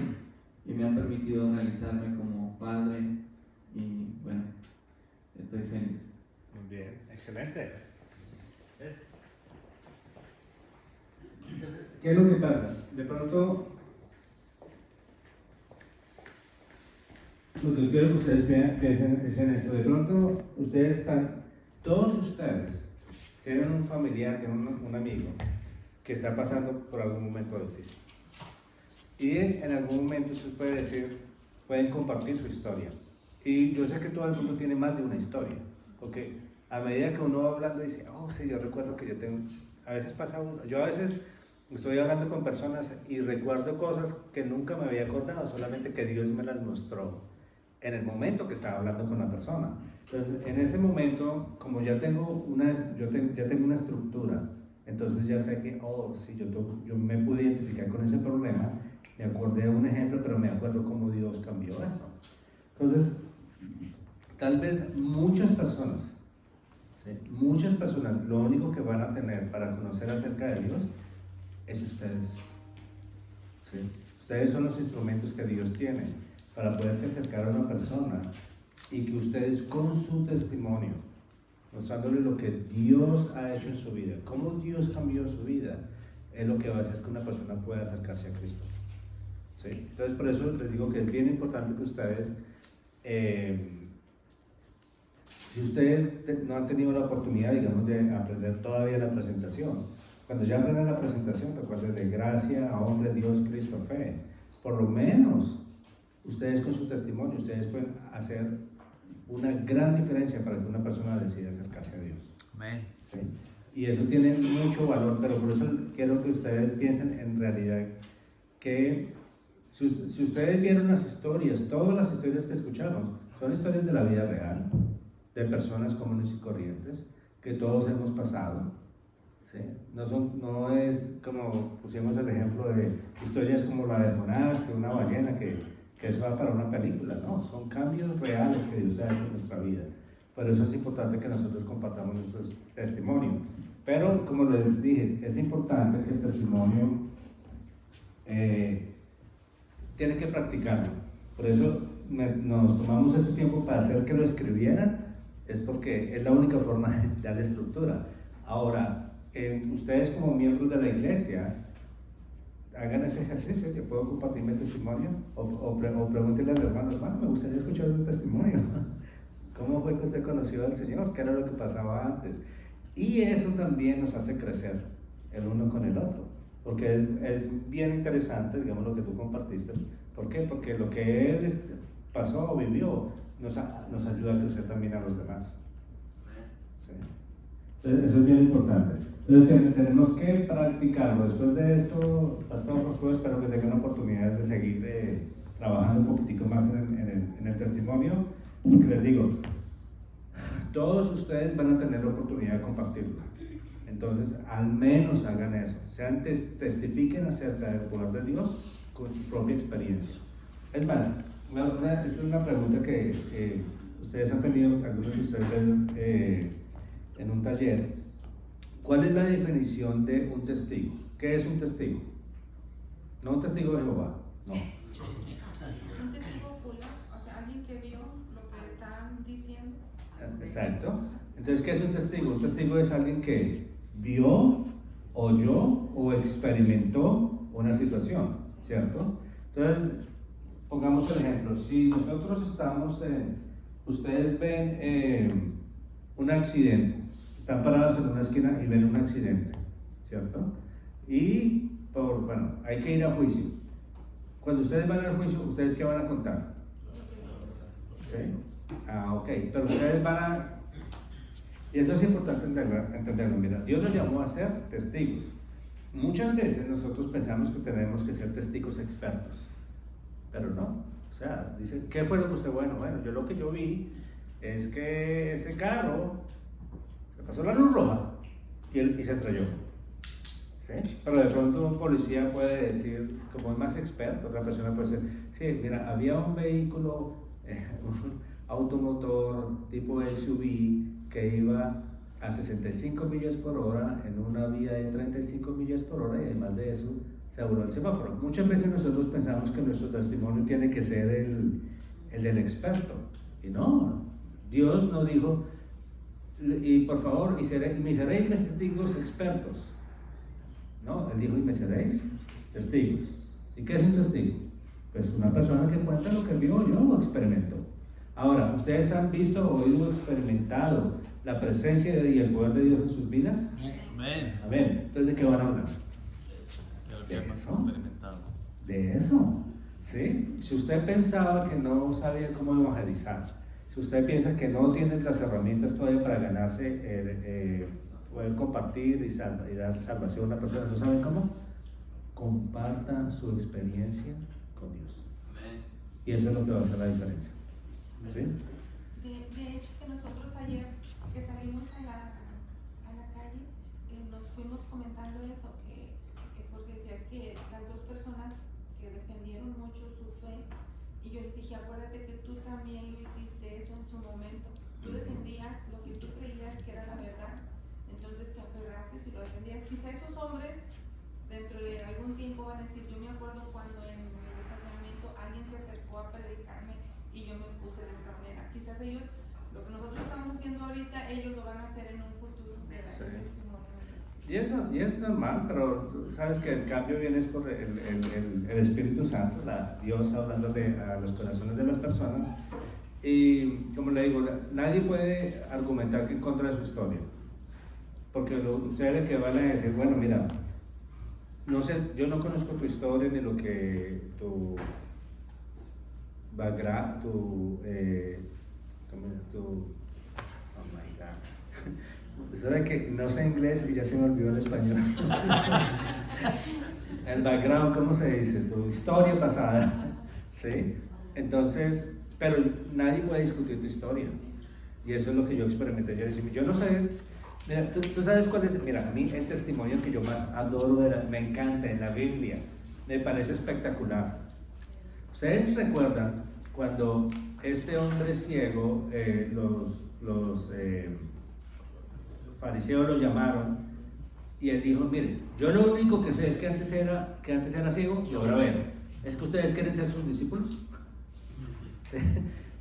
y me ha permitido realizarme como padre, y bueno, estoy feliz. Muy bien, excelente. ¿Qué es lo que pasa? De pronto, lo que quiero que ustedes piensen es en esto. De pronto, todos ustedes tienen un familiar, tienen un amigo que está pasando por algún momento difícil. Y en algún momento usted puede decir, pueden compartir su historia. Y yo sé que todo el mundo tiene más de una historia, porque a medida que uno va hablando dice, oh sí, yo recuerdo que yo tengo, a veces pasa uno, yo a veces estoy hablando con personas y recuerdo cosas que nunca me había acordado, solamente que Dios me las mostró en el momento que estaba hablando con la persona. Entonces, en ese momento, como ya tengo una estructura, entonces ya sé que, oh, sí, yo me pude identificar con ese problema, me acordé de un ejemplo, pero me acuerdo cómo Dios cambió eso. Entonces, tal vez muchas personas, lo único que van a tener para conocer acerca de Dios es ustedes. ¿Sí? Ustedes son los instrumentos que Dios tiene para poderse acercar a una persona y que ustedes con su testimonio, mostrándole lo que Dios ha hecho en su vida, cómo Dios cambió su vida, es lo que va a hacer que una persona pueda acercarse a Cristo. ¿Sí? Entonces, por eso les digo que es bien importante que ustedes, si ustedes no han tenido la oportunidad, digamos, de aprender todavía la presentación, Cuando ya hablan de la presentación, recuerden de gracia a hombre, Dios, Cristo, fe. Por lo menos, ustedes con su testimonio, ustedes pueden hacer una gran diferencia para que una persona decida acercarse a Dios. Amén. ¿Sí? Y eso tiene mucho valor, pero por eso quiero que ustedes piensen en realidad que si ustedes vieron las historias, todas las historias que escuchamos, son historias de la vida real, de personas comunes y corrientes, que todos hemos pasado. ¿Sí? No es como pusimos el ejemplo de historias como la de Jonás, que una ballena, que eso va para una película, no, son cambios reales que Dios ha hecho en nuestra vida. Por eso es importante que nosotros compartamos nuestro testimonio. Pero, como les dije, es importante que el testimonio tiene que practicarlo. Por eso nos tomamos este tiempo para hacer que lo escribieran, es porque es la única forma de darle estructura. Ahora, ustedes como miembros de la iglesia, hagan ese ejercicio, que puedo compartir mi testimonio, o pregúntenle al hermano, me gustaría escuchar un testimonio. ¿Cómo fue que usted conoció al Señor? ¿Qué era lo que pasaba antes? Y eso también nos hace crecer el uno con el otro, porque es bien interesante, digamos, lo que tú compartiste. ¿Por qué? Porque lo que él pasó o vivió nos ayuda a crecer también a los demás. ¿Sí? Entonces, eso es bien importante. Entonces tenemos que practicarlo. Después de esto, Pastor Josué, espero que tengan la oportunidad de seguir trabajando un poquitico más en el testimonio, porque les digo, todos ustedes van a tener la oportunidad de compartirlo. Entonces, al menos hagan eso. Testifiquen acerca del poder de Dios con su propia experiencia. Es más, esta es una pregunta que ustedes han tenido, algunos de ustedes en un taller. ¿Cuál es la definición de un testigo? ¿Qué es un testigo? No un testigo de Jehová, no. Un testigo ocular, o sea, alguien que vio lo que están diciendo. Exacto. Entonces, ¿qué es un testigo? Un testigo es alguien que vio, oyó o experimentó una situación, ¿cierto? Entonces, pongamos el ejemplo. Si nosotros estamos ustedes ven un accidente, están parados en una esquina y ven un accidente, ¿cierto? Y, hay que ir a juicio. Cuando ustedes van al juicio, ¿ustedes qué van a contar? ¿Sí? Ok, pero ustedes van a... Y eso es importante entenderlo. Mira, Dios nos llamó a ser testigos. Muchas veces nosotros pensamos que tenemos que ser testigos expertos, pero no. O sea, dice, ¿qué fue lo que usted? Bueno, lo que yo vi es que ese carro se pasó la luz roja y se estrelló. ¿Sí? Pero de pronto un policía puede decir, como es más experto, otra persona puede decir, sí, mira, había un vehículo, un automotor tipo SUV que iba a 65 millas por hora en una vía de 35 millas por hora y además de eso se abrió el semáforo. Muchas veces nosotros pensamos que nuestro testimonio tiene que ser el del experto, y no, Dios nos dijo, y por favor, me seréis mis testigos expertos. No, Él dijo, y me seréis testigos. ¿Y qué es un testigo? Pues una persona que cuenta lo que vio, oyó o experimentó. Ahora, ¿ustedes han visto, oído o experimentado la presencia y el poder de Dios en sus vidas? Amén. Amén. Entonces, ¿de qué van a hablar? De lo que hemos experimentado. De eso. ¿Sí? Si usted pensaba que no sabía cómo evangelizar, si usted piensa que no tiene las herramientas todavía para ganarse, poder compartir y dar salvación a una persona, ¿no saben cómo? Compartan su experiencia con Dios. Amén. Y eso es lo que va a hacer la diferencia. ¿Sí? De hecho, que nosotros ayer que salimos a la calle, nos fuimos comentando eso, que porque decías que las dos personas que defendieron mucho su fe, y yo les dije, acuérdate que tú también lo hiciste eso en su momento, tú defendías lo que tú creías que era la verdad, entonces te aferraste y lo defendías. Quizá esos hombres dentro de algún tiempo van a decir, yo me acuerdo cuando en el estacionamiento alguien se acercó a predicarme y yo me puse de esta manera. Quizás ellos, lo que nosotros estamos haciendo ahorita, ellos lo van a hacer en un futuro de la testimonio. Y es normal, pero sabes que el cambio viene es por el Espíritu Santo, Dios hablándole a los corazones de las personas. Y como le digo, nadie puede argumentar que en contra de su historia. porque ustedes que van a decir, bueno, mira, no sé, yo no conozco tu historia ni lo que tu background, oh my God. Sabe que no sé inglés y ya se me olvidó el español. El background, ¿cómo se dice? Tu historia pasada, ¿sí? Entonces, pero nadie puede discutir tu historia. Y eso es lo que yo experimenté. Yo no sé, mira, tú sabes cuál es, mira, a mí el testimonio que yo más adoro, me encanta en la Biblia, me parece espectacular. ¿Ustedes recuerdan cuando este hombre ciego, los fariseos lo llamaron y él dijo, mire, yo lo único que sé es que antes era ciego y ahora veo. ¿Es que ustedes quieren ser sus discípulos? ¿Sí?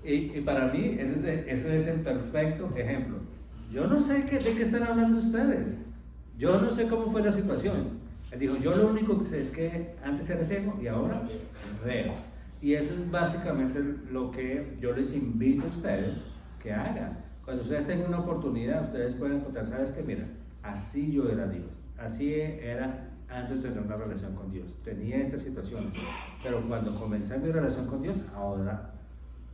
Y para mí ese es el perfecto ejemplo. Yo no sé de qué están hablando ustedes. Yo no sé cómo fue la situación. Él dijo, yo lo único que sé es que antes era ciego y ahora veo. Y eso es básicamente lo que yo les invito a ustedes que hagan. Cuando ustedes tengan una oportunidad, ustedes pueden encontrar, ¿sabes qué? Mira, así yo era Dios. Así era antes de tener una relación con Dios. Tenía esta situación. Pero cuando comencé mi relación con Dios, ahora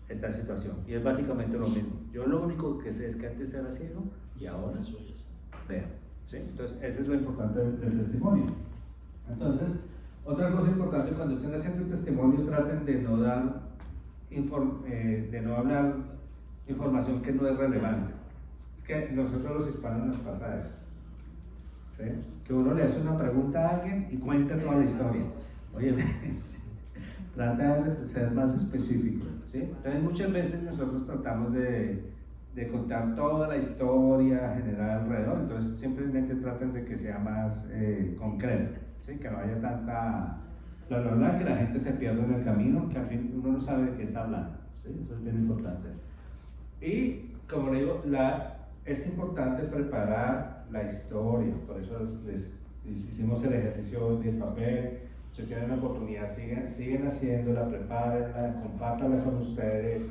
esta situación. Y es básicamente lo mismo. Yo lo único que sé es que antes era ciego y ahora veo. ¿Sí? Entonces, eso es lo importante del testimonio. Entonces, otra cosa importante, cuando estén haciendo el testimonio, traten de no dar de no hablar información que no es relevante. Es que nosotros los hispanos nos pasa eso. ¿Sí? Que uno le hace una pregunta a alguien y cuenta toda la historia. Oye, trata de ser más específico. ¿Sí? Entonces muchas veces nosotros tratamos de contar toda la historia general alrededor, entonces simplemente traten de que sea más concreto, ¿sí? Que no haya tanta bla bla bla, que la gente se pierda en el camino, que al fin uno no sabe de qué está hablando, ¿sí? Eso es bien importante. Y como le digo, es importante preparar la historia, por eso hicimos el ejercicio del papel. Si tienen la oportunidad, siguen haciéndola, prepárenla, compártanla con ustedes,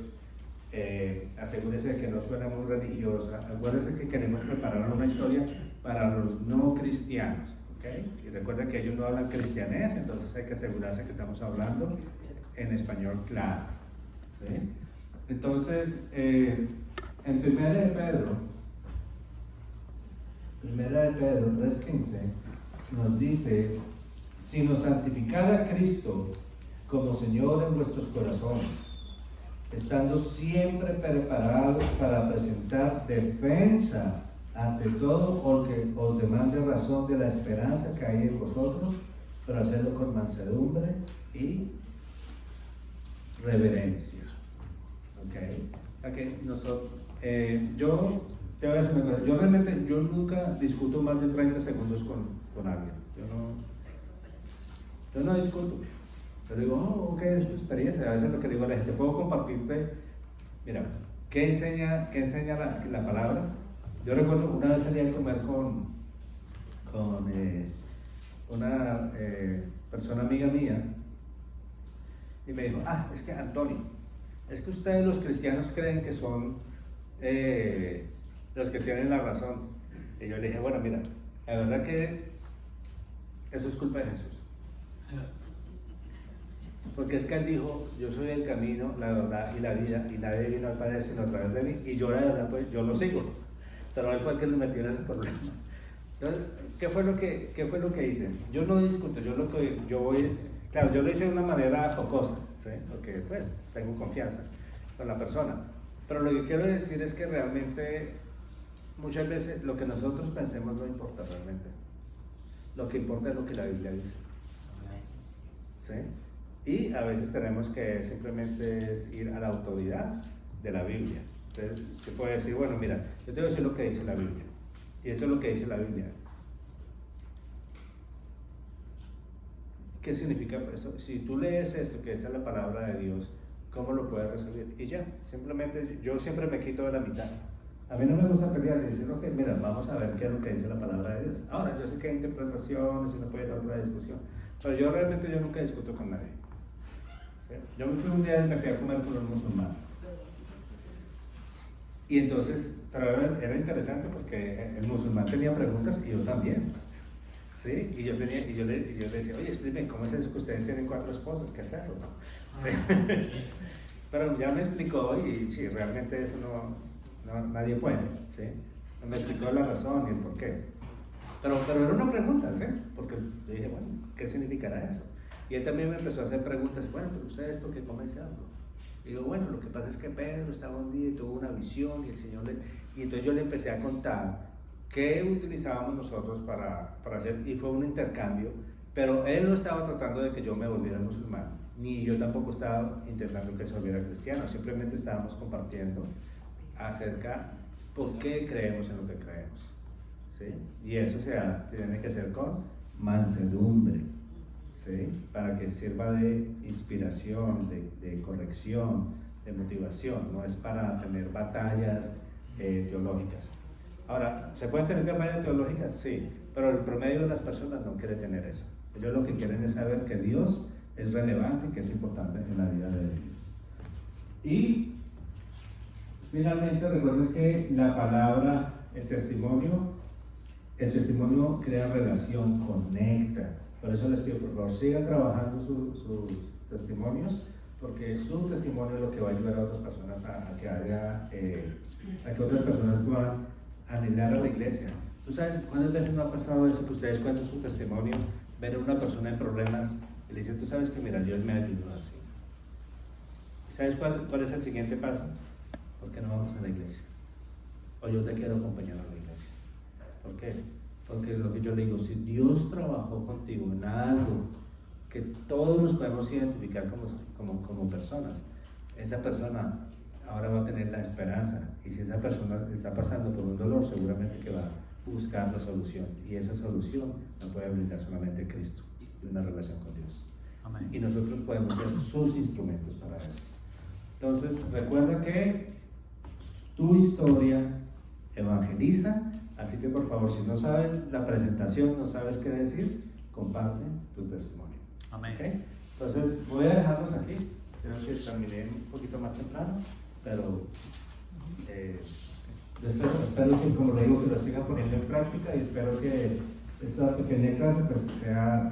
asegúrense de que no suena muy religiosa. Acuérdense que queremos preparar una historia para los no cristianos, ¿okay? Y recuerden que ellos no hablan cristianés, entonces hay que asegurarse que estamos hablando en español claro, ¿sí? Entonces, en 1 de Pedro 3:15 nos dice, sino santificad a Cristo como Señor en vuestros corazones, estando siempre preparados para presentar defensa ante todo el que os demande razón de la esperanza que hay en vosotros, pero hacerlo con mansedumbre y reverencia. Okay, nosotros, yo te voy a decir una cosa, yo nunca discuto más de 30 segundos con alguien. Yo no discuto. Yo digo, ok, es tu experiencia. A veces lo que digo a la gente, puedo compartirte, mira, ¿qué enseña la palabra? Yo recuerdo una vez salí a comer con una persona amiga mía y me dijo, es que Antonio, es que ustedes los cristianos creen que son los que tienen la razón. Y yo le dije, bueno, mira, la verdad que eso es culpa de Jesús. Porque es que él dijo, yo soy el camino, la verdad y la vida, y nadie vino al Padre sino a través de mí, y yo la verdad pues yo lo sigo, pero él fue el que me metió en ese problema. Entonces, ¿qué fue lo que hice? Yo no discuto, yo lo hice de una manera jocosa, ¿sí? Porque pues tengo confianza con la persona, pero lo que quiero decir es que realmente muchas veces lo que nosotros pensemos no importa realmente, lo que importa es lo que la Biblia dice, ¿sí? Y a veces tenemos que simplemente ir a la autoridad de la Biblia. Entonces, se puede decir, bueno, mira, yo te voy a decir lo que dice la Biblia. Y esto es lo que dice la Biblia. ¿Qué significa esto? Si tú lees esto, que esta es la palabra de Dios, ¿cómo lo puedes recibir? Y ya, simplemente, yo siempre me quito de la mitad. A mí no me gusta pelear y decir, ok, mira, vamos a ver qué es lo que dice la palabra de Dios. Ahora, yo sé que hay interpretaciones y no puede ir a otra discusión, pero yo nunca discuto con nadie. ¿Sí? Yo me fui un día y me fui a comer con un musulmán. Y entonces, pero era interesante porque el musulmán tenía preguntas y yo también. ¿Sí? Y yo le decía, oye, explíquenme, ¿cómo es eso que ustedes tienen 4 esposas? ¿Qué es eso? ¿Sí? Pero ya me explicó y sí, realmente eso nadie puede. ¿Sí? Me explicó la razón y el por qué. Pero era una pregunta, ¿sí? Porque yo dije, bueno, ¿qué significará eso? Y él también me empezó a hacer preguntas, bueno, pero usted esto que come cerdo. Y digo, bueno, lo que pasa es que Pedro estaba un día y tuvo una visión y el Señor y entonces yo le empecé a contar qué utilizábamos nosotros para hacer, y fue un intercambio, pero él no estaba tratando de que yo me volviera musulmán, ni yo tampoco estaba intentando que se volviera cristiano, simplemente estábamos compartiendo acerca por qué creemos en lo que creemos, ¿sí? Y eso tiene que ser con mansedumbre, ¿sí? Para que sirva de inspiración, de corrección, de motivación, no es para tener batallas teológicas. Ahora, ¿se pueden tener batallas teológicas? Sí, pero el promedio de las personas no quiere tener eso. Ellos lo que quieren es saber que Dios es relevante y que es importante en la vida de ellos. Y finalmente recuerden que la palabra, el testimonio crea relación, conecta. Por eso les pido, por favor, sigan trabajando sus testimonios, porque su testimonio es lo que va a ayudar a otras personas a que otras personas puedan anhelar a la iglesia. ¿Tú sabes cuántas veces no ha pasado eso que ustedes cuentan su testimonio, ven a una persona en problemas y le dicen, tú sabes que mira, Dios me ayudó así? ¿Sabes cuál es el siguiente paso? Porque no vamos a la iglesia. O yo te quiero acompañar a la iglesia. ¿Por qué? Porque lo que yo le digo, si Dios trabajó contigo en algo que todos nos podemos identificar como personas, esa persona ahora va a tener la esperanza, y si esa persona está pasando por un dolor, seguramente que va a buscar la solución, y esa solución la puede brindar solamente Cristo y una relación con Dios. Amén. Y nosotros podemos ser sus instrumentos para eso. Entonces, recuerda que tu historia evangeliza, así que por favor, si no sabes la presentación, no sabes qué decir, comparte tu testimonio. Amén. ¿Okay? Entonces, voy a dejarlos aquí. Creo que terminé un poquito más temprano, pero yo espero que, como le digo, que lo sigan poniendo en práctica, y espero que esta pequeña clase pues sea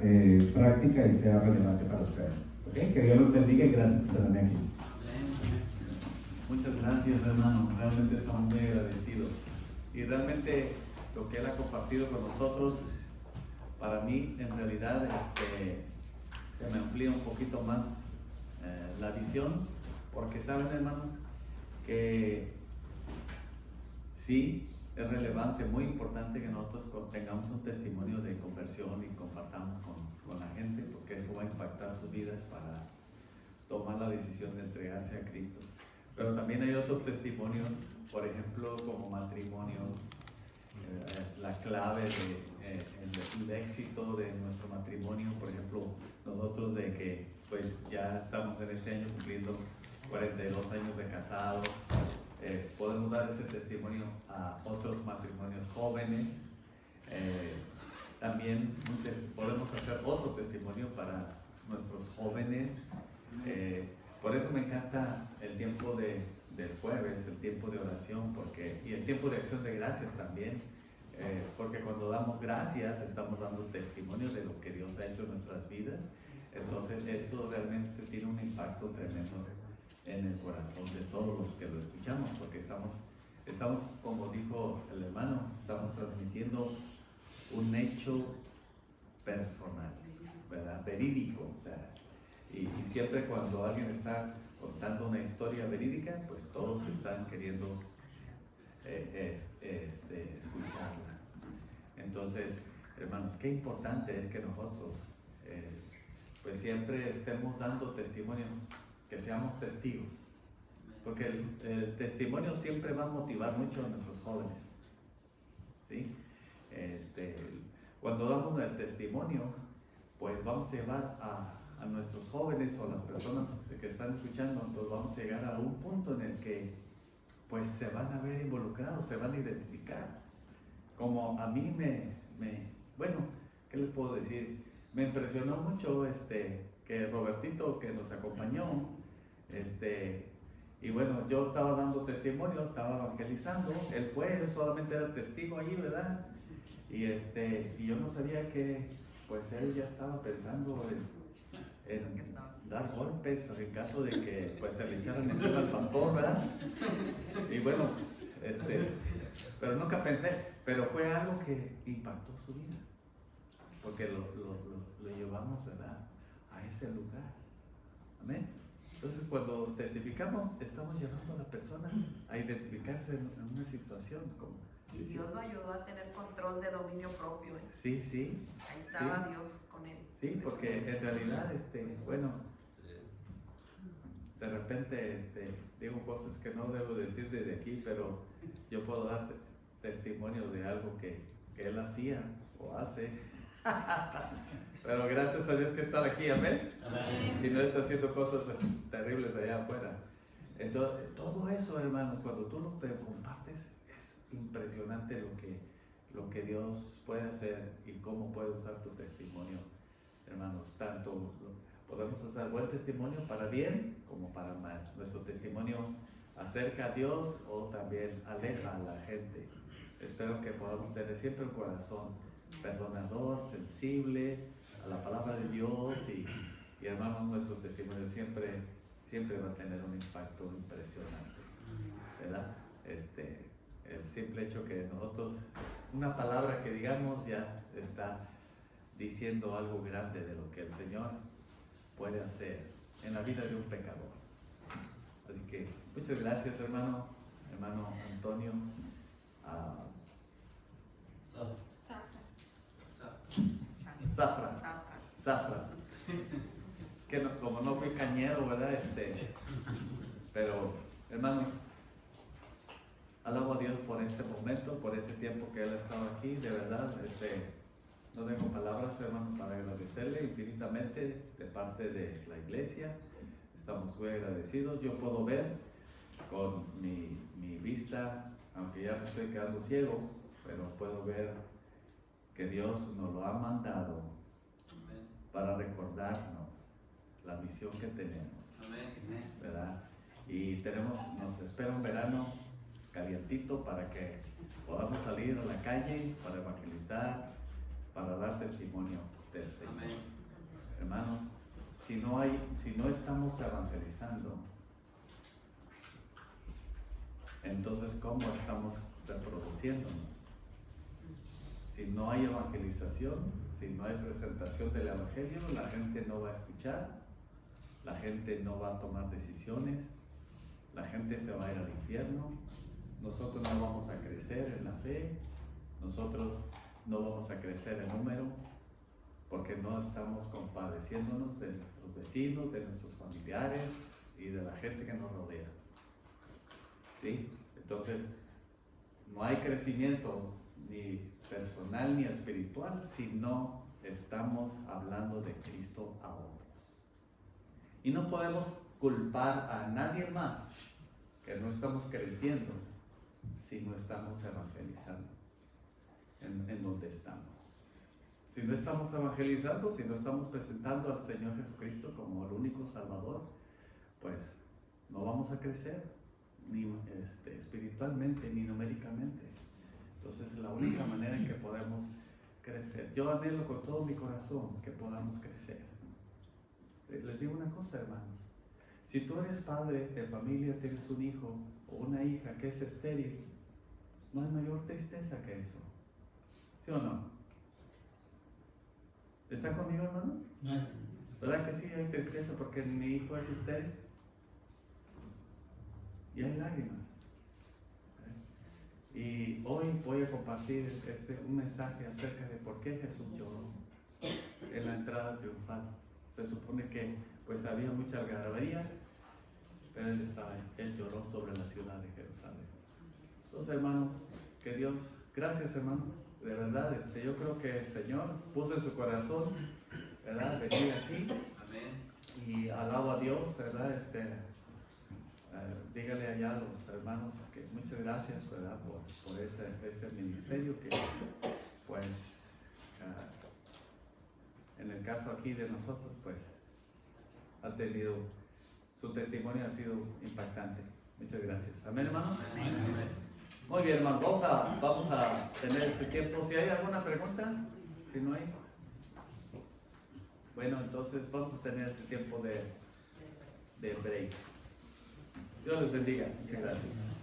práctica y sea relevante para ustedes. ¿Okay? Que Dios los bendiga y gracias por tenerme aquí. Muchas gracias, hermano. Realmente estamos muy agradecidos. Y realmente lo que él ha compartido con nosotros, para mí, en realidad, se me amplía un poquito más la visión, porque saben, hermanos, que sí, es relevante, muy importante que nosotros tengamos un testimonio de conversión y compartamos con la gente, porque eso va a impactar sus vidas para tomar la decisión de entregarse a Cristo. Pero también hay otros testimonios, por ejemplo, como matrimonios, la clave del éxito de nuestro matrimonio, por ejemplo, nosotros de que pues ya estamos en este año cumpliendo 42 años de casados, podemos dar ese testimonio a otros matrimonios jóvenes. También podemos hacer otro testimonio para nuestros jóvenes. Por eso me encanta el tiempo del jueves, el tiempo de oración, y el tiempo de acción de gracias también, porque cuando damos gracias estamos dando testimonio de lo que Dios ha hecho en nuestras vidas. Entonces eso realmente tiene un impacto tremendo en el corazón de todos los que lo escuchamos, porque estamos, como dijo el hermano, estamos transmitiendo un hecho personal, ¿verdad? Verídico, o sea, y siempre cuando alguien está contando una historia verídica, pues todos están queriendo escucharla. Entonces, hermanos, qué importante es que nosotros pues siempre estemos dando testimonio, que seamos testigos, porque el testimonio siempre va a motivar mucho a nuestros jóvenes, ¿sí? Cuando damos el testimonio, pues vamos a llevar a nuestros jóvenes o a las personas que están escuchando, pues vamos a llegar a un punto en el que pues se van a ver involucrados, se van a identificar. Como a mí bueno, ¿qué les puedo decir? Me impresionó mucho que Robertito, que nos acompañó, Y bueno, yo estaba dando testimonio, estaba evangelizando, él solamente era testigo ahí, ¿verdad? Y yo no sabía que, pues él ya estaba pensando en dar golpes en caso de que pues se le echaran encima al pastor, ¿verdad? Y bueno, pero nunca pensé, pero fue algo que impactó su vida, porque lo llevamos, ¿verdad?, a ese lugar. Amén. Entonces, cuando testificamos, estamos llevando a la persona a identificarse en una situación. Y Dios lo ayudó a tener control de dominio propio. Sí, sí. Ahí estaba Sí. Dios con él. Sí, porque en realidad, bueno, de repente digo cosas que no debo decir desde aquí, pero yo puedo dar testimonio de algo que él hacía o hace. Pero gracias a Dios que está aquí, amén. Y no está haciendo cosas terribles allá afuera. Entonces, todo eso, hermanos, cuando tú lo te compartes, es impresionante lo que Dios puede hacer y cómo puede usar tu testimonio, hermanos. Tanto podemos usar buen testimonio para bien como para mal. Nuestro testimonio acerca a Dios o también aleja a la gente. Espero que podamos tener siempre un corazón perdonador, sensible a la palabra de Dios y hermanos, nuestro testimonio siempre va a tener un impacto impresionante, ¿verdad? El simple hecho que nosotros, una palabra que digamos ya está diciendo algo grande de lo que el Señor puede hacer en la vida de un pecador. Así que muchas gracias, hermano Antonio. Zafra. Que no, como no fui cañero, ¿verdad? Pero, hermanos, alabo a Dios por este momento, por ese tiempo que Él ha estado aquí. De verdad, no tengo palabras, hermanos, para agradecerle infinitamente de parte de la iglesia. Estamos muy agradecidos. Yo puedo ver con mi vista, aunque ya me estoy quedando ciego, pero puedo ver que Dios nos lo ha mandado para recordarnos la misión que tenemos, ¿verdad? Y nos espera un verano calientito para que podamos salir a la calle para evangelizar, para dar testimonio del Señor. Amén. Hermanos, si no estamos evangelizando, entonces ¿cómo estamos reproduciéndonos? Si no hay evangelización, si no hay presentación del Evangelio, la gente no va a escuchar, la gente no va a tomar decisiones, la gente se va a ir al infierno, nosotros no vamos a crecer en la fe, nosotros no vamos a crecer en número, porque no estamos compadeciéndonos de nuestros vecinos, de nuestros familiares y de la gente que nos rodea. ¿Sí? Entonces, no hay crecimiento ni personal ni espiritual si no estamos hablando de Cristo a otros. Y no podemos culpar a nadie más que no estamos creciendo si no estamos evangelizando en donde estamos. Si no estamos evangelizando, si no estamos presentando al Señor Jesucristo como el único Salvador, pues no vamos a crecer ni espiritualmente ni numéricamente. Entonces, la única manera en que podemos crecer, yo anhelo con todo mi corazón que podamos crecer. Les digo una cosa, hermanos, si tú eres padre de familia, tienes un hijo o una hija que es estéril, no hay mayor tristeza que eso, ¿sí o no? ¿Están conmigo, hermanos? ¿Verdad que sí hay tristeza porque mi hijo es estéril? Y hay lágrimas. Y hoy voy a compartir un mensaje acerca de por qué Jesús lloró en la entrada triunfal. Se supone que pues había mucha algarabía, pero él lloró sobre la ciudad de Jerusalén. Entonces, hermanos, que Dios, gracias, hermano, de verdad, yo creo que el Señor puso en su corazón, ¿verdad?, venir aquí. Amén. Y alabo a Dios, ¿verdad? Dígale allá a los hermanos que muchas gracias, ¿verdad?, por ese ministerio que, pues, en el caso aquí de nosotros, pues, ha tenido, su testimonio ha sido impactante. Muchas gracias. Amén, hermanos. Muy bien, hermanos. Vamos a tener este tiempo. Si hay alguna pregunta, si no hay. Bueno, entonces vamos a tener este tiempo de break. Dios les bendiga. Muchas gracias.